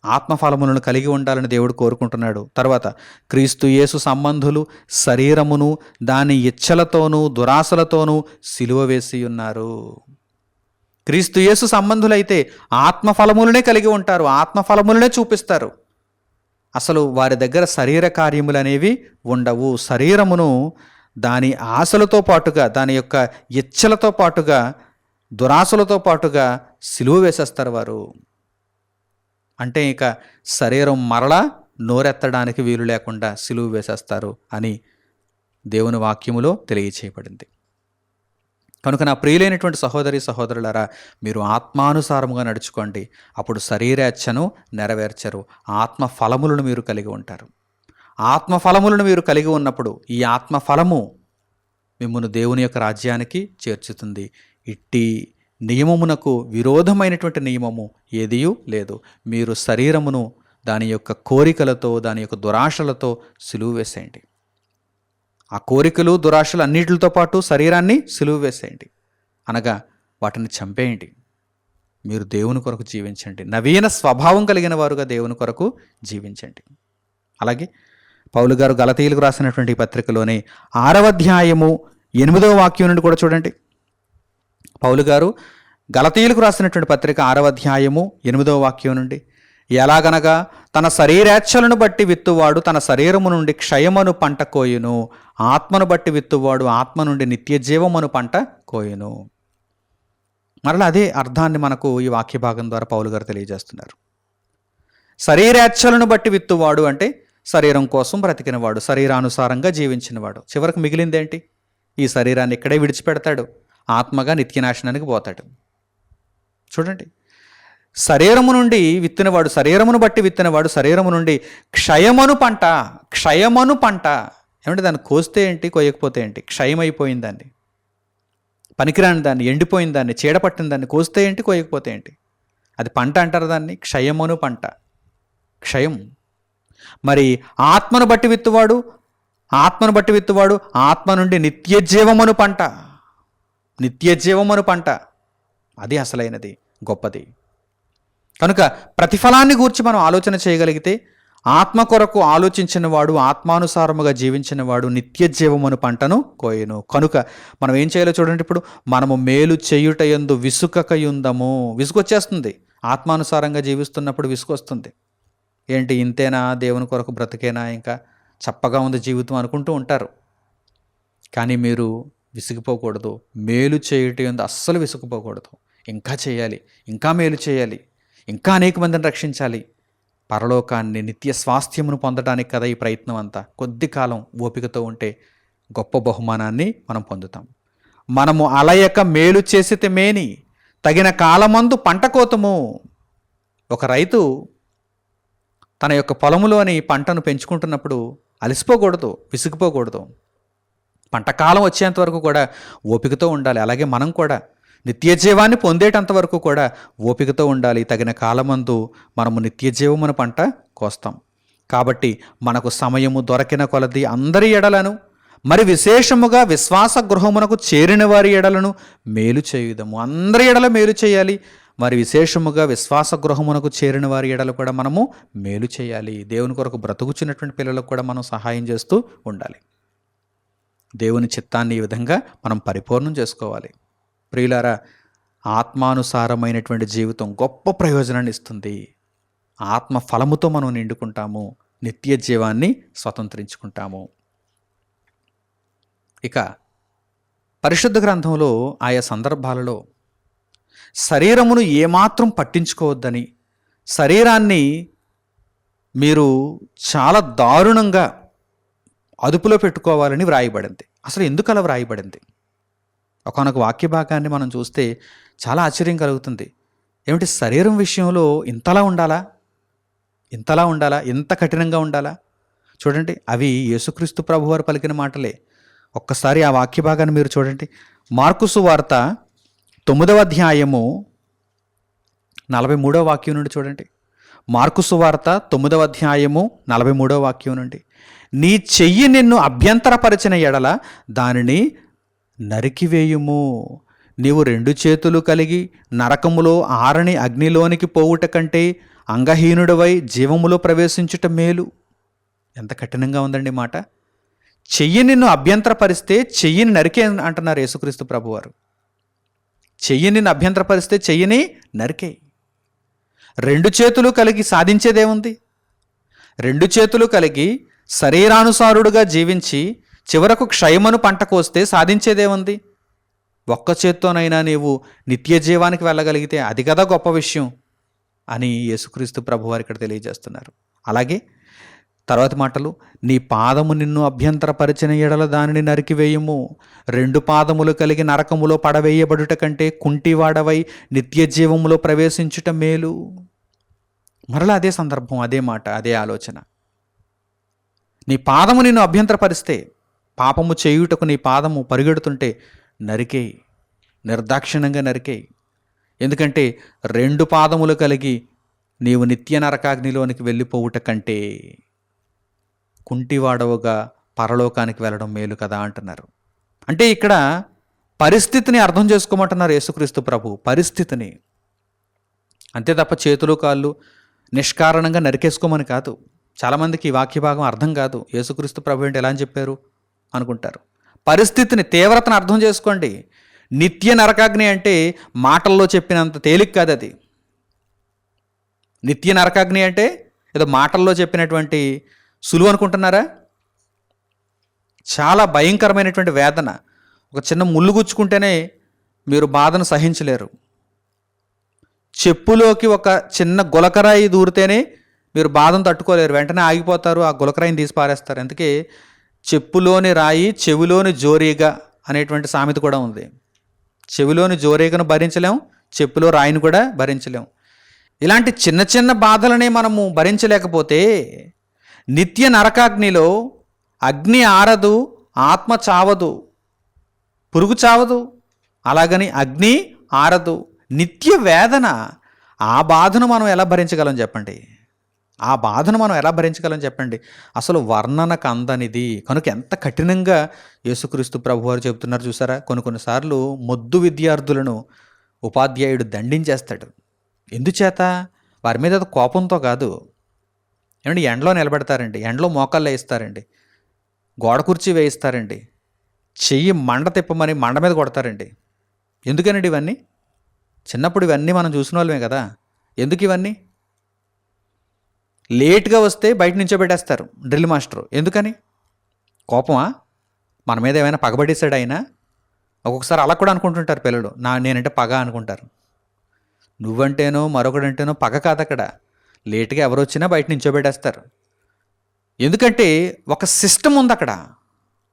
ఆత్మఫలములను కలిగి ఉండాలని దేవుడు కోరుకుంటున్నాడు. తర్వాత, క్రీస్తు యేసు సంబంధులు శరీరమును దాని ఇచ్చలతోనూ దురాశలతోనూ సిలువ వేసి ఉన్నారు. క్రీస్తు యేసు సంబంధులైతే ఆత్మఫలములనే కలిగి ఉంటారు, ఆత్మఫలములనే చూపిస్తారు. అసలు వారి దగ్గర శరీర కార్యములు అనేవి ఉండవు. శరీరమును దాని ఆశలతో పాటుగా, దాని యొక్క ఇచ్చలతో పాటుగా, దురాశలతో పాటుగా సిలువ వేసేస్తారు వారు. అంటే ఇక శరీరం మరలా నోరెత్తడానికి వీలు లేకుండా సిలువ వేసేస్తారు అని దేవుని వాక్యములో తెలియచేయబడింది. కనుక నా ప్రియులైనటువంటి సహోదరి సహోదరులారా, మీరు ఆత్మానుసారముగా నడుచుకోండి. అప్పుడు శరీరేచ్ఛను నెరవేర్చరు. ఆత్మ ఫలములను మీరు కలిగి ఉంటారు. ఆత్మ ఫలములను మీరు కలిగి ఉన్నప్పుడు ఈ ఆత్మ ఫలము మిమ్మును దేవుని యొక్క రాజ్యానికి చేర్చుతుంది. ఇట్టి నియమమునకు విరోధమైనటువంటి నియమము ఏదియూ లేదు. మీరు శరీరమును దాని యొక్క కోరికలతో, దాని యొక్క దురాశలతో సిలువ వేసేయండి. ఆ కోరికలు, దురాశలు అన్నిటితో పాటు శరీరాన్ని సిలువ వేసేయండి. అనగా వాటిని చంపేయండి. మీరు దేవుని కొరకు జీవించండి. నవీన స్వభావం కలిగిన వారుగా దేవుని కొరకు జీవించండి. అలాగే పౌలు గారు గలతీయులకు రాసినటువంటి పత్రికలోనే 6వ అధ్యాయము 8వ వాక్యం నుండి కూడా చూడండి. పౌలు గారు గలతీయులకు రాసినటువంటి పత్రిక 6వ అధ్యాయము 8వ వాక్యం నుండి, ఎలాగనగా తన శరీరేచ్ఛలను బట్టి విత్తువాడు తన శరీరము నుండి క్షయమను పంట కోయును, ఆత్మను బట్టి విత్తువాడు ఆత్మ నుండి నిత్య జీవమను పంట కోయును. మరలా అదే అర్థాన్ని మనకు ఈ వాక్య భాగం ద్వారా పౌలు గారు తెలియజేస్తున్నారు. శరీరేచ్ఛలను బట్టి విత్తువాడు అంటే శరీరం కోసం బ్రతికినవాడు, శరీరానుసారంగా జీవించినవాడు. చివరికి మిగిలిందేంటి? ఈ శరీరాన్ని ఇక్కడే విడిచిపెడతాడు, ఆత్మగా నిత్యనాశనానికి పోతాడు. చూడండి, శరీరము నుండి విత్తినవాడు, శరీరమును బట్టి విత్తినవాడు శరీరము నుండి క్షయమను పంట. క్షయమను పంట ఏమంటే దాన్ని కోస్తే ఏంటి, కోయకపోతే ఏంటి? క్షయమైపోయిన దాన్ని, పనికిరాని దాన్ని, ఎండిపోయిన దాన్ని, చీడపట్టిన దాన్ని కోస్తే ఏంటి, కోయకపోతే ఏంటి? అది పంట అంటారు దాన్ని. క్షయమను పంట, క్షయం. మరి ఆత్మను బట్టి విత్తువాడు, ఆత్మను బట్టి విత్తువాడు ఆత్మ నుండి నిత్యజీవమును పంట. నిత్యజీవమును పంట, అది అసలైనది, గొప్పది. కనుక ప్రతిఫలాన్ని గూర్చి మనం ఆలోచన చేయగలిగితే, ఆత్మ కొరకు ఆలోచించిన వాడు, ఆత్మానుసారముగా జీవించిన వాడు నిత్య జీవమును పంటను కోయను. కనుక మనం ఏం చేయాలో చూడండి. ఇప్పుడు మనము మేలు చేయుటయందు విసుకకయుందము. విసుగొచ్చేస్తుంది. ఆత్మానుసారంగా జీవిస్తున్నప్పుడు విసుగొస్తుంది. ఏంటి ఇంతేనా, దేవుని కొరకు బ్రతికేనా, ఇంకా చప్పగా ఉంది జీవితం అనుకుంటూ ఉంటారు. కానీ మీరు విసిగిపోకూడదు. మేలు చేయుటయందు అస్సలు విసుగుపోకూడదు. ఇంకా చేయాలి, ఇంకా మేలు చేయాలి, ఇంకా అనేక మందిని రక్షించాలి. పరలోకాన్ని, నిత్య స్వాస్థ్యమును పొందడానికి కదా ఈ ప్రయత్నం అంతా. కొద్ది కాలం ఓపికతో ఉంటే గొప్ప బహుమానాన్ని మనం పొందుతాం. మనము అలయక మేలు చేసితే మేని, తగిన కాలమందు పంట కోతము. ఒక రైతు తన యొక్క పొలములోని పంటను పెంచుకుంటున్నప్పుడు అలసిపోకూడదు, విసిగిపోకూడదు. పంటకాలం వచ్చేంత వరకు కూడా ఓపికతో ఉండాలి. అలాగే మనం కూడా నిత్యజీవాన్ని పొందేటంత వరకు కూడా ఓపికతో ఉండాలి. తగిన కాలమందు మనము నిత్యజీవమున పంట కోస్తాం. కాబట్టి మనకు సమయము దొరకిన కొలది అందరి ఎడలను, మరి విశేషముగా విశ్వాస గృహమునకు చేరిన వారి ఎడలను మేలు చేయుదము. అందరి ఎడల మేలు చేయాలి. మరి విశేషముగా విశ్వాస గృహమునకు చేరిన వారి ఎడలు కూడా మనము మేలు చేయాలి. దేవుని కొరకు బ్రతుకుచున్నటువంటి పిల్లలకు కూడా మనం సహాయం చేస్తూ ఉండాలి. దేవుని చిత్తాన్ని ఈ విధంగా మనం పరిపూర్ణం చేసుకోవాలి. ప్రియులారా, ఆత్మానుసారమైనటువంటి జీవితం గొప్ప ప్రయోజనాన్ని ఇస్తుంది. ఆత్మ ఫలముతో మనం నిండుకుంటాము, నిత్య జీవాన్ని స్వతంత్రించుకుంటాము. ఇక పరిశుద్ధ గ్రంథంలో ఆయా సందర్భాలలో శరీరమును ఏమాత్రం పట్టించుకోవద్దని, శరీరాన్ని మీరు చాలా దారుణంగా అదుపులో పెట్టుకోవాలని వ్రాయబడింది. అసలు ఎందుకు అలా వ్రాయబడింది? ఒకానొక వాక్య భాగాన్ని మనం చూస్తే చాలా ఆశ్చర్యం కలుగుతుంది. ఏమిటి, శరీరం విషయంలో ఇంతలా ఉండాలా? ఇంతలా ఉండాలా? ఇంత కఠినంగా ఉండాలా? చూడండి, అవి యేసుక్రీస్తు ప్రభువారు పలికిన మాటలే. ఒక్కసారి ఆ వాక్య భాగాన్ని మీరు చూడండి. మార్కు సువార్త 9వ అధ్యాయము 43వ వాక్యం నుండి చూడండి. మార్కు సువార్త 9వ అధ్యాయము 43వ వాక్యం నుండి, నీ చెయ్యి నిన్ను అభ్యంతరపరిచిన ఎడల దానిని నరికివేయుము. నీవు 2 చేతులు కలిగి నరకములో ఆరని అగ్నిలోనికి పోవుట కంటే అంగహీనుడవై జీవములో ప్రవేశించుట మేలు. ఎంత కఠినంగా ఉందండి మాట. చెయ్యి నిన్ను అభ్యంతరపరిస్తే చెయ్యిని నరికే అంటున్నారు యేసుక్రీస్తు ప్రభువారు. చెయ్యి నిన్ను అభ్యంతరపరిస్తే చెయ్యిని నరికే. 2 చేతులు కలిగి సాధించేదేముంది? 2 చేతులు కలిగి శరీరానుసారుడుగా జీవించి చివరకు క్షయమను పంట కోస్తే సాధించేదేముంది? ఒక్క చేత్తోనైనా నీవు నిత్య జీవానికి వెళ్ళగలిగితే అది కదా గొప్ప విషయం అని యేసుక్రీస్తు ప్రభువారు ఇక్కడ తెలియజేస్తున్నారు. అలాగే తర్వాత మాటలు, నీ పాదము నిన్ను అభ్యంతరపరిచిన ఎడల దానిని నరికివేయము. 2 పాదములు కలిగి నరకములో పడవేయబడుట కంటే కుంటివాడవై నిత్య జీవములో ప్రవేశించుట మేలు. మరలా అదే సందర్భం, అదే మాట, అదే ఆలోచన. నీ పాదము నిన్ను అభ్యంతరపరిస్తే, పాపము చేయుటకు నీ పాదము పరిగెడుతుంటే నరికేయి, నిర్దాక్షిణ్యంగా నరికేయి. ఎందుకంటే 2 పాదములు కలిగి నీవు నిత్య నరకాగ్నిలోనికి వెళ్ళిపోవుట కంటే కుంటివాడవుగా పరలోకానికి వెళ్ళడం మేలు కదా అంటున్నారు. అంటే ఇక్కడ పరిస్థితిని అర్థం చేసుకోమంటున్నారు యేసుక్రీస్తు ప్రభు. పరిస్థితిని, అంతే తప్ప చేతులు కాళ్ళు నిష్కారణంగా నరికేసుకోమని కాదు. చాలామందికి ఈ వాక్య భాగం అర్థం కాదు. యేసుక్రీస్తు ప్రభు ఏంటి ఎలా అని చెప్పారు అనుకుంటారు. పరిస్థితిని, తీవ్రతను అర్థం చేసుకోండి. నిత్య నరకాగ్ని అంటే మాటల్లో చెప్పినంత తేలిక కాదు అది. నిత్య నరకాగ్ని అంటే ఏదో మాటల్లో చెప్పినటువంటి సులువు అనుకుంటున్నారా? చాలా భయంకరమైనటువంటి వేదన. ఒక చిన్న ముళ్ళు గుచ్చుకుంటేనే మీరు బాధను సహించలేరు. చెప్పులోకి ఒక చిన్న గులకరాయి దూరితేనే మీరు బాధను తట్టుకోలేరు. వెంటనే ఆగిపోతారు, ఆ గులకరాయిని తీసి పారేస్తారు. అందుకే చెప్పులోని రాయి చెవిలోని జోరీగా అనేటువంటి సామెత కూడా ఉంది. చెవిలోని జోరీగను భరించలేం, చెప్పులో రాయిని కూడా భరించలేం. ఇలాంటి చిన్న చిన్న బాధలనే మనము భరించలేకపోతే నిత్య నరకాగ్నిలో అగ్ని ఆరదు, ఆత్మ చావదు, పురుగు చావదు, అలాగని అగ్ని ఆరదు. నిత్య వేదన, ఆ బాధను మనం ఎలా భరించగలం చెప్పండి? ఆ బాధను మనం ఎలా భరించగలం చెప్పండి? అసలు వర్ణనకు అందనిది. కనుక ఎంత కఠినంగా యేసుక్రీస్తు ప్రభువారు చెబుతున్నారు చూసారా? కొన్నిసార్లు మొద్దు విద్యార్థులను ఉపాధ్యాయుడు దండించేస్తాడు. ఎందుచేత? వారి మీద అది కోపంతో కాదు. ఏమంటే ఎండలో నిలబెడతారండి, ఎండలో మోకాళ్ళు వేయిస్తారండి, గోడ కుర్చీ వేయిస్తారండి, చెయ్యి మండ తిప్పమని మండ మీద కొడతారండి. ఎందుకనండి ఇవన్నీ? చిన్నప్పుడు ఇవన్నీ మనం చూసిన వాళ్ళమే కదా. ఎందుకు ఇవన్నీ? లేట్గా వస్తే బయట నించోబెట్టేస్తారు డ్రిల్ మాస్టరు. ఎందుకని? కోపమా? మన మీద ఏమైనా పగబడేసాడు ఆయన? ఒక్కొక్కసారి అలా కూడా అనుకుంటుంటారు పిల్లలు. నేనంటే పగ అనుకుంటారు. నువ్వంటేనో మరొకడంటేనో పగ కాదు అక్కడ. లేట్గా ఎవరు వచ్చినా బయట నించోబెట్టేస్తారు. ఎందుకంటే ఒక సిస్టమ్ ఉంది అక్కడ,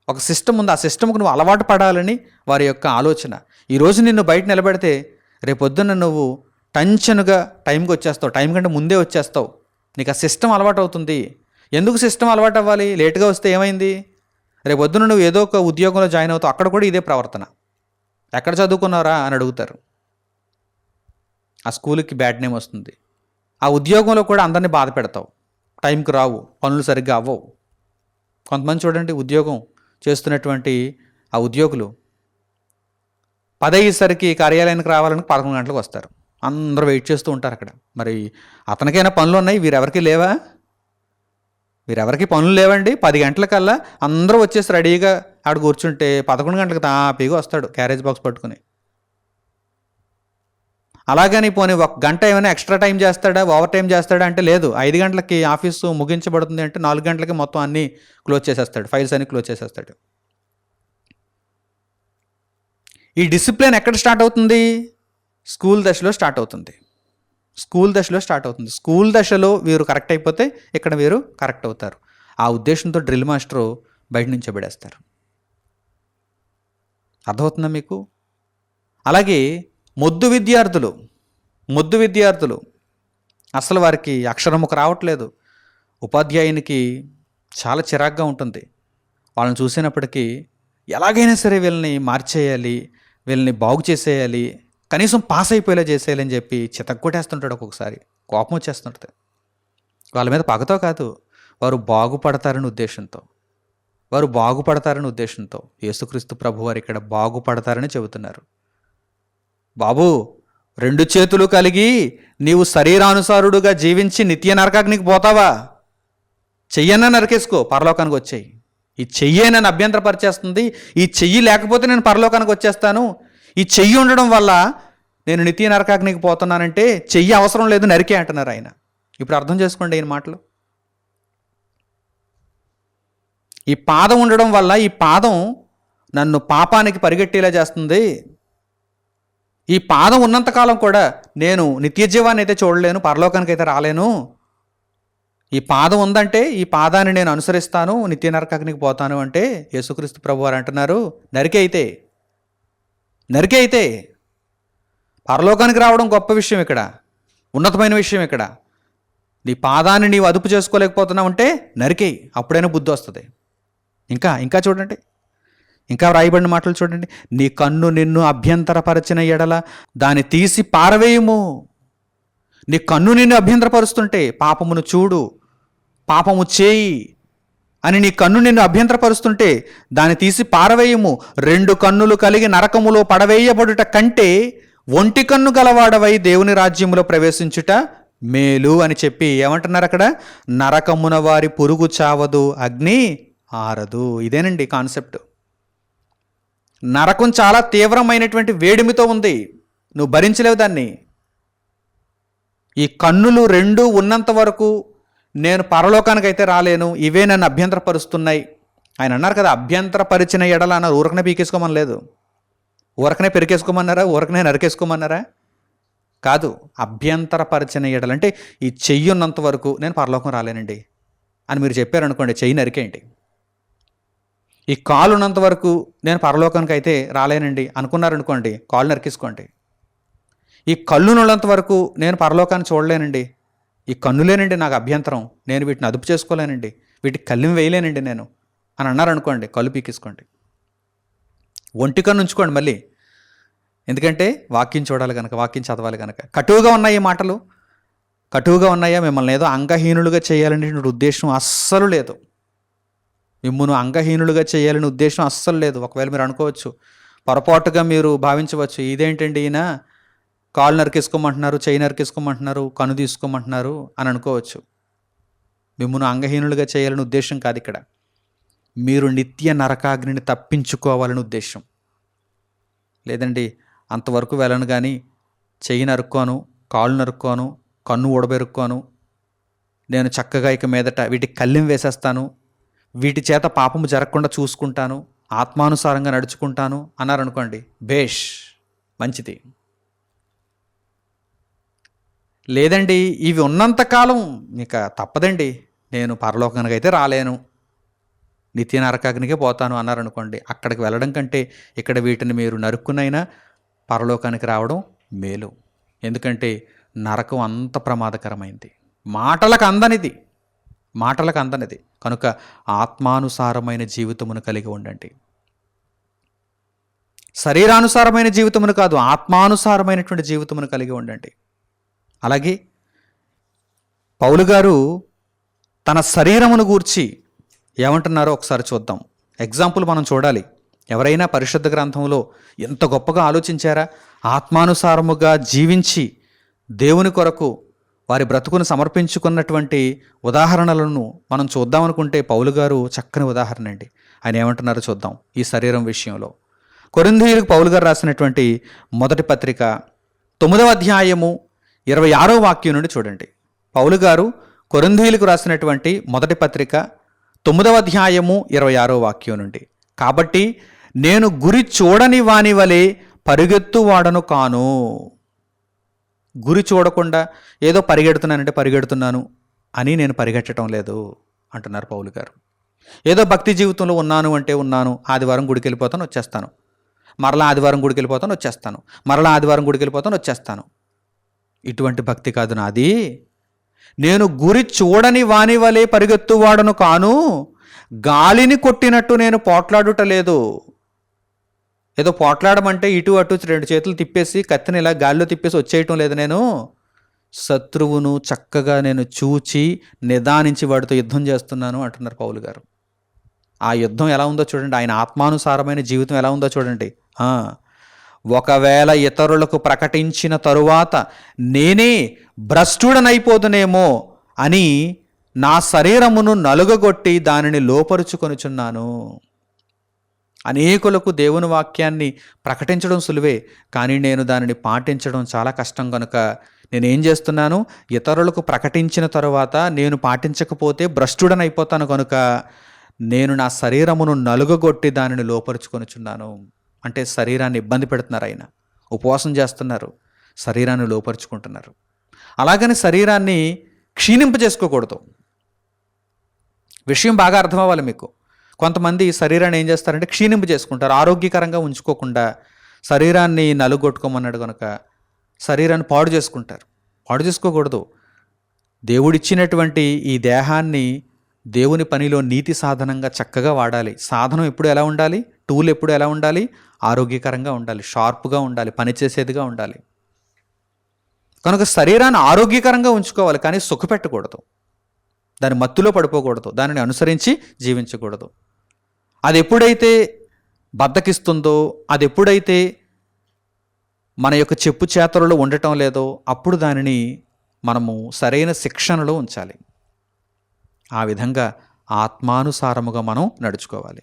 ఒక సిస్టమ్ ఉంది. ఆ సిస్టమ్కి నువ్వు అలవాటు పడాలని వారి యొక్క ఆలోచన. ఈరోజు నిన్ను బయట నిలబెడితే రేపొద్దున నువ్వు టెన్షన్గా టైంకి వచ్చేస్తావు, టైం కంటే ముందే వచ్చేస్తావు. నీకు ఆ సిస్టమ్ అలవాటు అవుతుంది. ఎందుకు సిస్టమ్ అలవాటు అవ్వాలి? లేటుగా వస్తే ఏమైంది? రేపొద్దున నువ్వు ఏదో ఒక ఉద్యోగంలో జాయిన్ అవుతావు, అక్కడ కూడా ఇదే ప్రవర్తన. ఎక్కడ చదువుకున్నారా అని అడుగుతారు. ఆ స్కూల్కి బ్యాడ్ నేమ్ వస్తుంది. ఆ ఉద్యోగంలో కూడా అందరినీ బాధ పెడతావు, టైంకి రావు, పనులు సరిగ్గా అవ్వవు. కొంతమంది చూడండి, ఉద్యోగం చేస్తున్నటువంటి ఆ ఉద్యోగులు 10 అయ్యేసరికి కార్యాలయానికి రావాలని 11 గంటలకు వస్తారు. అందరూ వెయిట్ చేస్తూ ఉంటారు అక్కడ. మరి అతనికైనా పనులు ఉన్నాయి, వీరెవరికి లేవా? వీరెవరికి పనులు లేవండి. 10 గంటలకల్లా అందరూ వచ్చేసి రెడీగా ఆడ కూర్చుంటే 11 గంటలకు తాపీగా వస్తాడు క్యారేజ్ బాక్స్ పట్టుకుని. అలాగని పోనీ 1 గంట ఏమైనా ఎక్స్ట్రా టైం చేస్తాడా, ఓవర్ టైం చేస్తాడా అంటే లేదు. 5 గంటలకి ఆఫీసు ముగించబడుతుంది అంటే 4 గంటలకి మొత్తం అన్నీ క్లోజ్ చేసేస్తాడు, ఫైల్స్ అన్నీ క్లోజ్ చేసేస్తాడు. ఈ డిసిప్లిన్ ఎక్కడ స్టార్ట్ అవుతుంది? స్కూల్ దశలో స్టార్ట్ అవుతుంది. స్కూల్ దశలో వీరు కరెక్ట్ అయిపోతే ఇక్కడ వీరు కరెక్ట్ అవుతారు. ఆ ఉద్దేశంతో డ్రిల్ మాస్టరు బయట నుంచే పడేస్తారు. అర్థమవుతుందా మీకు? అలాగే మొద్దు విద్యార్థులు అసలు వారికి అక్షరముకు రావట్లేదు. ఉపాధ్యాయునికి చాలా చిరాగ్గా ఉంటుంది. వాళ్ళని చూసినప్పటికీ ఎలాగైనా సరే వీళ్ళని మార్చేయాలి, వీళ్ళని బాగు చేసేయాలి, కనీసం పాస్ అయిపోయేలా చేసేయాలని చెప్పి చితగ్గొట్టేస్తుంటాడు. ఒక్కొక్కసారి కోపం వచ్చేస్తుంటుంది. వాళ్ళ మీద పగతో కాదు, వారు బాగుపడతారని ఉద్దేశంతో యేసుక్రీస్తు ప్రభువారు ఇక్కడ బాగుపడతారని చెబుతున్నారు. బాబు, 2 చేతులు కలిగి నీవు శరీరానుసారుడుగా జీవించి నిత్య నరకాగ్నికి పోతావా? చెయ్యన్నా నరికేసుకో, పరలోకానికి వచ్చేయి. ఈ చెయ్యే నన్ను అభ్యంతరపరిచేస్తుంది. ఈ చెయ్యి లేకపోతే నేను పరలోకానికి వచ్చేస్తాను. ఈ చెయ్యి ఉండడం వల్ల నేను నిత్య నరకాగ్నికి పోతున్నానంటే చెయ్యి అవసరం లేదు, నరికే అంటున్నారు ఆయన. ఇప్పుడు అర్థం చేసుకోండి ఈయన మాటలు. ఈ పాదం ఉండడం వల్ల ఈ పాదం నన్ను పాపానికి పరిగెట్టేలా చేస్తుంది. ఈ పాదం ఉన్నంతకాలం కూడా నేను నిత్య జీవాన్ని అయితే చూడలేను, పరలోకానికి అయితే రాలేను. ఈ పాదం ఉందంటే ఈ పాదాన్ని నేను అనుసరిస్తాను, నిత్య నరకాగ్నికి పోతాను అంటే యేసుక్రీస్తు ప్రభువారు అంటున్నారు, నరికే అయితే పరలోకానికి రావడం గొప్ప విషయం, ఇక్కడ ఉన్నతమైన విషయం. ఇక్కడ నీ పాదాన్ని నీవు అదుపు చేసుకోలేకపోతున్నావు అంటే నరికేయి, అప్పుడైనా బుద్ధి వస్తుంది. ఇంకా చూడండి, ఇంకా వ్రాయబడిన మాటలు చూడండి. నీ కన్ను నిన్ను అభ్యంతరపరచిన ఎడల దాన్ని తీసి పారవేయము. నీ కన్ను నిన్ను అభ్యంతరపరుస్తుంటే పాపమును చూడు, పాపము చేయి అని నీ కన్ను నిన్ను అభ్యంతరపరుస్తుంటే దాన్ని తీసి పారవేయము. 2 కన్నులు కలిగి నరకములో పడవేయబడుట కంటే ఒంటి కన్ను గలవాడవై దేవుని రాజ్యములో ప్రవేశించుట మేలు అని చెప్పి ఏమంటున్నారు అక్కడ? నరకమున వారి పురుగు చావదు, అగ్ని ఆరదు. ఇదేనండి కాన్సెప్ట్. నరకం చాలా తీవ్రమైనటువంటి వేడిమితో ఉంది, నువ్వు భరించలేవు దాన్ని. ఈ కన్నులు 2 ఉన్నంత వరకు నేను పరలోకానికి అయితే రాలేను, ఇవే నన్ను అభ్యంతరపరుస్తున్నాయి. ఆయన అన్నారు కదా, అభ్యంతరపరిచిన ఎడల అన్నారు. ఊరకనే పీకేసుకోమని లేదు, ఊరకనే పెరికేసుకోమన్నారా, ఊరకనే నరికేసుకోమన్నారా? కాదు, అభ్యంతరపరిచిన ఎడల అంటే ఈ చెయ్యి ఉన్నంత వరకు నేను పరలోకం రాలేనండి అని మీరు చెప్పారనుకోండి, చెయ్యి నరికేయండి. ఈ కాలు ఉన్నంత వరకు నేను పరలోకానికి అయితే రాలేనండి అనుకున్నారనుకోండి, కాలు నరికేసుకోండి. ఈ కళ్ళు ఉన్నంత వరకు నేను పరలోకాన్ని చూడలేనండి, ఈ కన్నులేనండి నాకు అభ్యంతరం, నేను వీటిని అదుపు చేసుకోలేనండి, వీటికి కళ్ళెం వేయలేనండి నేను అని అన్నారనుకోండి, కళ్ళు పీకేసుకోండి. ఒంటి కన్ను ఉంచుకోండి మళ్ళీ, ఎందుకంటే వాక్యం చూడాలి కనుక, వాక్యం చదవాలి కనుక. కటువుగా ఉన్నాయి ఈ మాటలు, కటువుగా ఉన్నాయా? మిమ్మల్ని ఏదో అంగహీనులుగా చేయాలనే ఉద్దేశం అస్సలు లేదు. మిమ్మును అంగహీనులుగా చేయాలనే ఉద్దేశం అస్సలు లేదు. ఒకవేళ మీరు అనుకోవచ్చు, పొరపాటుగా మీరు భావించవచ్చు, ఇదేంటండి ఈయన కాలు నరికేసుకోమంటున్నారు, చెయ్యి నరికేసుకోమంటున్నారు, కన్ను తీసుకోమంటున్నారు అని అనుకోవచ్చు. మిమ్మును అంగహీనులుగా చేయాలని ఉద్దేశం కాదు ఇక్కడ. మీరు నిత్య నరకాగ్నిని తప్పించుకోవాలని ఉద్దేశం. లేదండి అంతవరకు వెళ్ళను, కానీ చెయ్యి నరుక్కోను, కాళ్ళు నరుక్కోను, కన్ను ఊడబెరుక్కోను, నేను చక్కగా ఇక మీదట వీటికి కళ్ళెం వేసేస్తాను, వీటి చేత పాపము జరగకుండా చూసుకుంటాను, ఆత్మానుసారంగా నడుచుకుంటాను అన్నారనుకోండి, బేష్, మంచిది. లేదండి ఇవి ఉన్నంతకాలం ఇక తప్పదండి, నేను పరలోకానికి అయితే రాలేను, నిత్య నరకాగ్నికే పోతాను అన్నారనుకోండి, అక్కడికి వెళ్ళడం కంటే ఇక్కడ వీటిని మీరు నరుక్కునైనా పరలోకానికి రావడం మేలు. ఎందుకంటే నరకం అంత ప్రమాదకరమైంది, మాటలకు అందనిది కనుక ఆత్మానుసారమైన జీవితమును కలిగి ఉండండి. శరీరానుసారమైన జీవితమును కాదు, ఆత్మానుసారమైనటువంటి జీవితమును కలిగి ఉండండి. అలాగే పౌలు గారు తన శరీరమును గూర్చి ఏమంటున్నారో ఒకసారి చూద్దాం. ఎగ్జాంపుల్ మనం చూడాలి. ఎవరైనా పరిశుద్ధ గ్రంథంలో ఎంత గొప్పగా ఆలోచించారా? ఆత్మానుసారముగా జీవించి దేవుని కొరకు వారి బ్రతుకును సమర్పించుకున్నటువంటి ఉదాహరణలను మనం చూద్దామనుకుంటే పౌలు గారు చక్కని ఉదాహరణ అండి. ఆయన ఏమంటున్నారో చూద్దాం ఈ శరీరం విషయంలో. కొరింథీయులకు పౌలు గారు రాసినటువంటి మొదటి పత్రిక 9వ అధ్యాయము 26వ వాక్యం నుండి చూడండి. పౌలు గారు కొరింథీయులకు రాసినటువంటి మొదటి పత్రిక 9వ అధ్యాయము 26వ వాక్యం నుండి. కాబట్టి నేను గురి చూడని వాని వలె పరిగెత్తువాడను కాను. గురి చూడకుండా ఏదో పరిగెడుతున్నానంటే పరిగెడుతున్నాను అని నేను పరిగెట్టడం లేదు అంటున్నారు పౌలు గారు. ఏదో భక్తి జీవితంలో ఉన్నాను అంటే ఉన్నాను, ఆదివారం గుడికి వెళ్ళిపోతాను వచ్చేస్తాను, మరలా ఆదివారం గుడికి వెళ్ళిపోతాను వచ్చేస్తాను, మరలా ఆదివారం గుడికి వెళ్ళిపోతాను వచ్చేస్తాను. ఇటువంటి భక్తి కాదు నాది. నేను గురి చూడని వాని వలె పరిగెత్తువాడను కాను, గాలిని కొట్టినట్టు నేను పోట్లాడుట లేదు. ఏదో పోట్లాడమంటే ఇటు అటు 2 చేతులు తిప్పేసి కత్తిని ఇలా గాలిలో తిప్పేసి వచ్చేయటం లేదు. నేను శత్రువును చక్కగా నేను చూచి నిదానించి వాడితో యుద్ధం చేస్తున్నాను అంటున్నారు పౌలు గారు. ఆ యుద్ధం ఎలా ఉందో చూడండి, ఆయన ఆత్మానుసారమైన జీవితం ఎలా ఉందో చూడండి. ఒకవేళ ఇతరులకు ప్రకటించిన తరువాత నేనే భ్రష్టుడనైపోదునేమో అని నా శరీరమును నలుగగొట్టి దానిని లోపరుచుకొనుచున్నాను. అనేకులకు దేవుని వాక్యాన్ని ప్రకటించడం సులువే, కానీ నేను దానిని పాటించడం చాలా కష్టం కనుక నేనేం చేస్తున్నాను, ఇతరులకు ప్రకటించిన తరువాత నేను పాటించకపోతే భ్రష్టుడనైపోతాను కనుక నేను నా శరీరమును నలుగగొట్టి దానిని లోపరుచుకొనుచున్నాను. అంటే శరీరాన్ని ఇబ్బంది పెడుతున్నారు ఆయన, ఉపవాసం చేస్తున్నారు, శరీరాన్ని లోపరుచుకుంటున్నారు. అలాగని శరీరాన్ని క్షీణింపజేసుకోకూడదు. విషయం బాగా అర్థం అవ్వాలి మీకు. కొంతమంది శరీరాన్ని ఏం చేస్తారంటే క్షీణింపు చేసుకుంటారు, ఆరోగ్యకరంగా ఉంచుకోకుండా శరీరాన్ని నలుగొట్టుకోమన్నాడు కనుక శరీరాన్ని పాడు చేసుకుంటారు. పాడు చేసుకోకూడదు. దేవుడిచ్చినటువంటి ఈ దేహాన్ని దేవుని పనిలో నీతి సాధనంగా చక్కగా వాడాలి. సాధనం ఎప్పుడు ఎలా ఉండాలి, టూల్ ఎప్పుడు ఎలా ఉండాలి, ఆరోగ్యకరంగా ఉండాలి, షార్ప్గా ఉండాలి, పనిచేసేదిగా ఉండాలి. కనుక శరీరాన్ని ఆరోగ్యకరంగా ఉంచుకోవాలి, కానీ సుఖపెట్టకూడదు, దాని మత్తులో పడిపోకూడదు, దానిని అనుసరించి జీవించకూడదు. అది ఎప్పుడైతే బద్ధకిస్తుందో, అది ఎప్పుడైతే మన యొక్క చెప్పు చేతలలో ఉండటం లేదో అప్పుడు దానిని మనము సరైన శిక్షణలో ఉంచాలి. ఆ విధంగా ఆత్మానుసారముగా మనం నడుచుకోవాలి.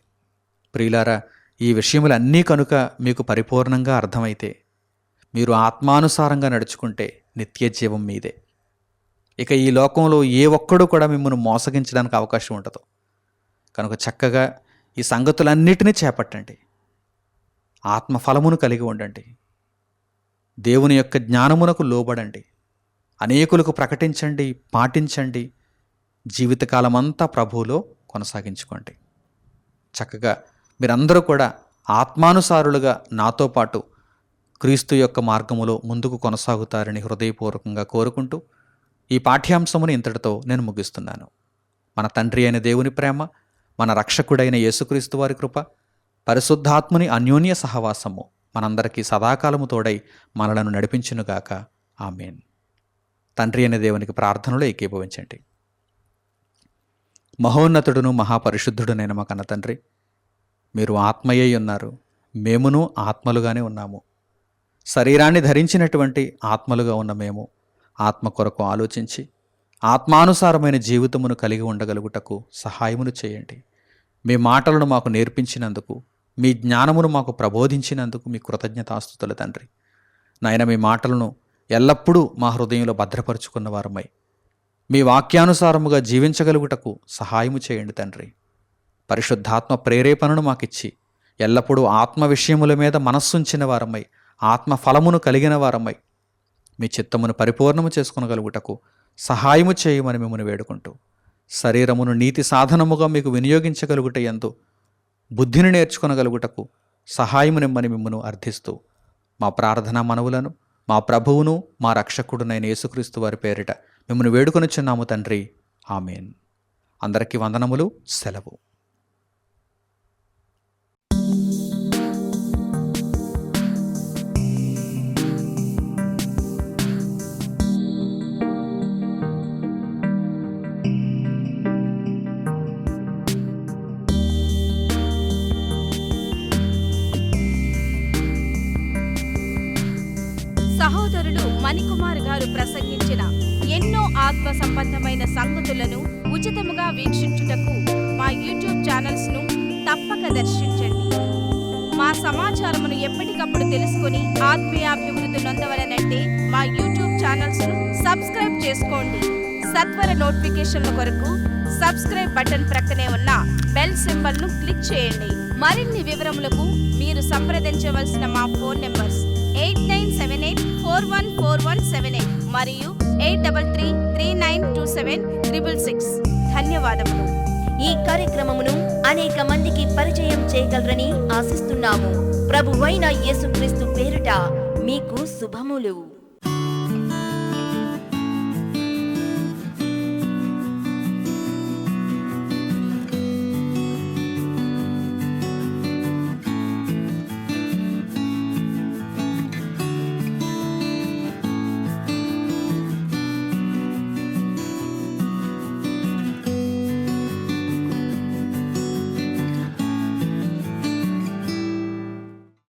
ప్రియులారా, ఈ విషయములన్నీ కనుక మీకు పరిపూర్ణంగా అర్థమైతే మీరు ఆత్మానుసారంగా నడుచుకుంటే నిత్య జీవం మీదే. ఇక ఈ లోకంలో ఏ ఒక్కడు కూడా మిమ్మల్ని మోసగించడానికి అవకాశం ఉండదు. కనుక చక్కగా ఈ సంగతులన్నిటినీ చేపట్టండి, ఆత్మఫలమును కలిగి ఉండండి, దేవుని యొక్క జ్ఞానమునకు లోబడండి, అనేకులకు ప్రకటించండి, పాటించండి, జీవితకాలమంతా ప్రభువులో కొనసాగించుకోండి. చక్కగా మీరందరూ కూడా ఆత్మానుసారులుగా నాతో పాటు క్రీస్తు యొక్క మార్గములో ముందుకు కొనసాగుతారని హృదయపూర్వకంగా కోరుకుంటూ ఈ పాఠ్యాంశమును ఇంతటితో నేను ముగిస్తున్నాను. మన తండ్రి అయిన దేవుని ప్రేమ, మన రక్షకుడైన యేసుక్రీస్తు వారి కృప, పరిశుద్ధాత్ముని అన్యోన్య సహవాసము మనందరికీ సదాకాలము తోడై మనలను నడిపించునుగాక. ఆమేన్. తండ్రి అయిన దేవునికి ప్రార్థనలో ఏకీభవించండి. మహోన్నతుడును మహాపరిశుద్ధుడునైన మా కన్న తండ్రి, మీరు ఆత్మయే ఉన్నారు, మేమును ఆత్మలుగానే ఉన్నాము. శరీరాన్ని ధరించినటువంటి ఆత్మలుగా ఉన్న మేము ఆత్మ కొరకు ఆలోచించి ఆత్మానుసారమైన జీవితమును కలిగి ఉండగలుగుటకు సహాయమును చేయండి. మీ మాటలను మాకు నేర్పించినందుకు, మీ జ్ఞానమును మాకు ప్రబోధించినందుకు మీ కృతజ్ఞతాస్తుతులు తండ్రి. నాయన, మీ మాటలను ఎల్లప్పుడూ మా హృదయంలో భద్రపరుచుకున్న వారమై మీ వాక్యానుసారముగా జీవించగలుగుటకు సహాయము చేయండి తండ్రి. పరిశుద్ధాత్మ ప్రేరేపణను మాకిచ్చి ఎల్లప్పుడూ ఆత్మ విషయముల మీద మనస్సుంచిన వారమై, ఆత్మ ఫలమును కలిగిన వారమై మీ చిత్తమును పరిపూర్ణము చేసుకొనగలుగుటకు సహాయము చేయమని మిమ్మల్ని వేడుకుంటూ, శరీరమును నీతి సాధనముగా మీకు వినియోగించగలుగుట యందు బుద్ధిని నేర్చుకొనగలుగుటకు సహాయమునిమ్మని మిమ్మను అర్థిస్తూ మా ప్రార్థనా మనవులను మా ప్రభువును మా రక్షకుడునైన యేసుక్రీస్తు వారి పేరిట మిమ్మల్ని వేడుకొనుచున్నాము తండ్రి. ఆమేన్. అందరికీ వందనములు. సెలవు. సహోదరులు మణికుమార్ గారు ప్రసంగించిన ఎన్నో ఆత్మ సంబంధమైన సంగతులను ఉచితముగా వీక్షించుటకు మా యూట్యూబ్ ఛానల్స్ను తప్పక దర్శించండి. మా సమాచారమును ఎప్పటికప్పుడు తెలుసుకొని ఆత్మీయాభివృద్ధి నొందవలనంటే మా యూట్యూబ్ ఛానల్స్ను సబ్స్క్రైబ్ చేసుకోండి. సత్వర నోటిఫికేషన్ల కొరకు సబ్స్క్రైబ్ బటన్ ప్రక్కనే ఉన్న బెల్ సింబల్ను క్లిక్ చేయండి. మరిన్ని వివరములకు మీరు సంప్రదించవలసిన మా ఫోన్ నెంబర్స్ 8978414178 మరియు 83392766. ధన్యవాదములు. ఈ కార్యక్రమమును అనేక మందికి పరిచయం చేయగలరని ఆశిస్తున్నాము. ప్రభువైన యేసుక్రీస్తు పేరిట మీకు శుభములు.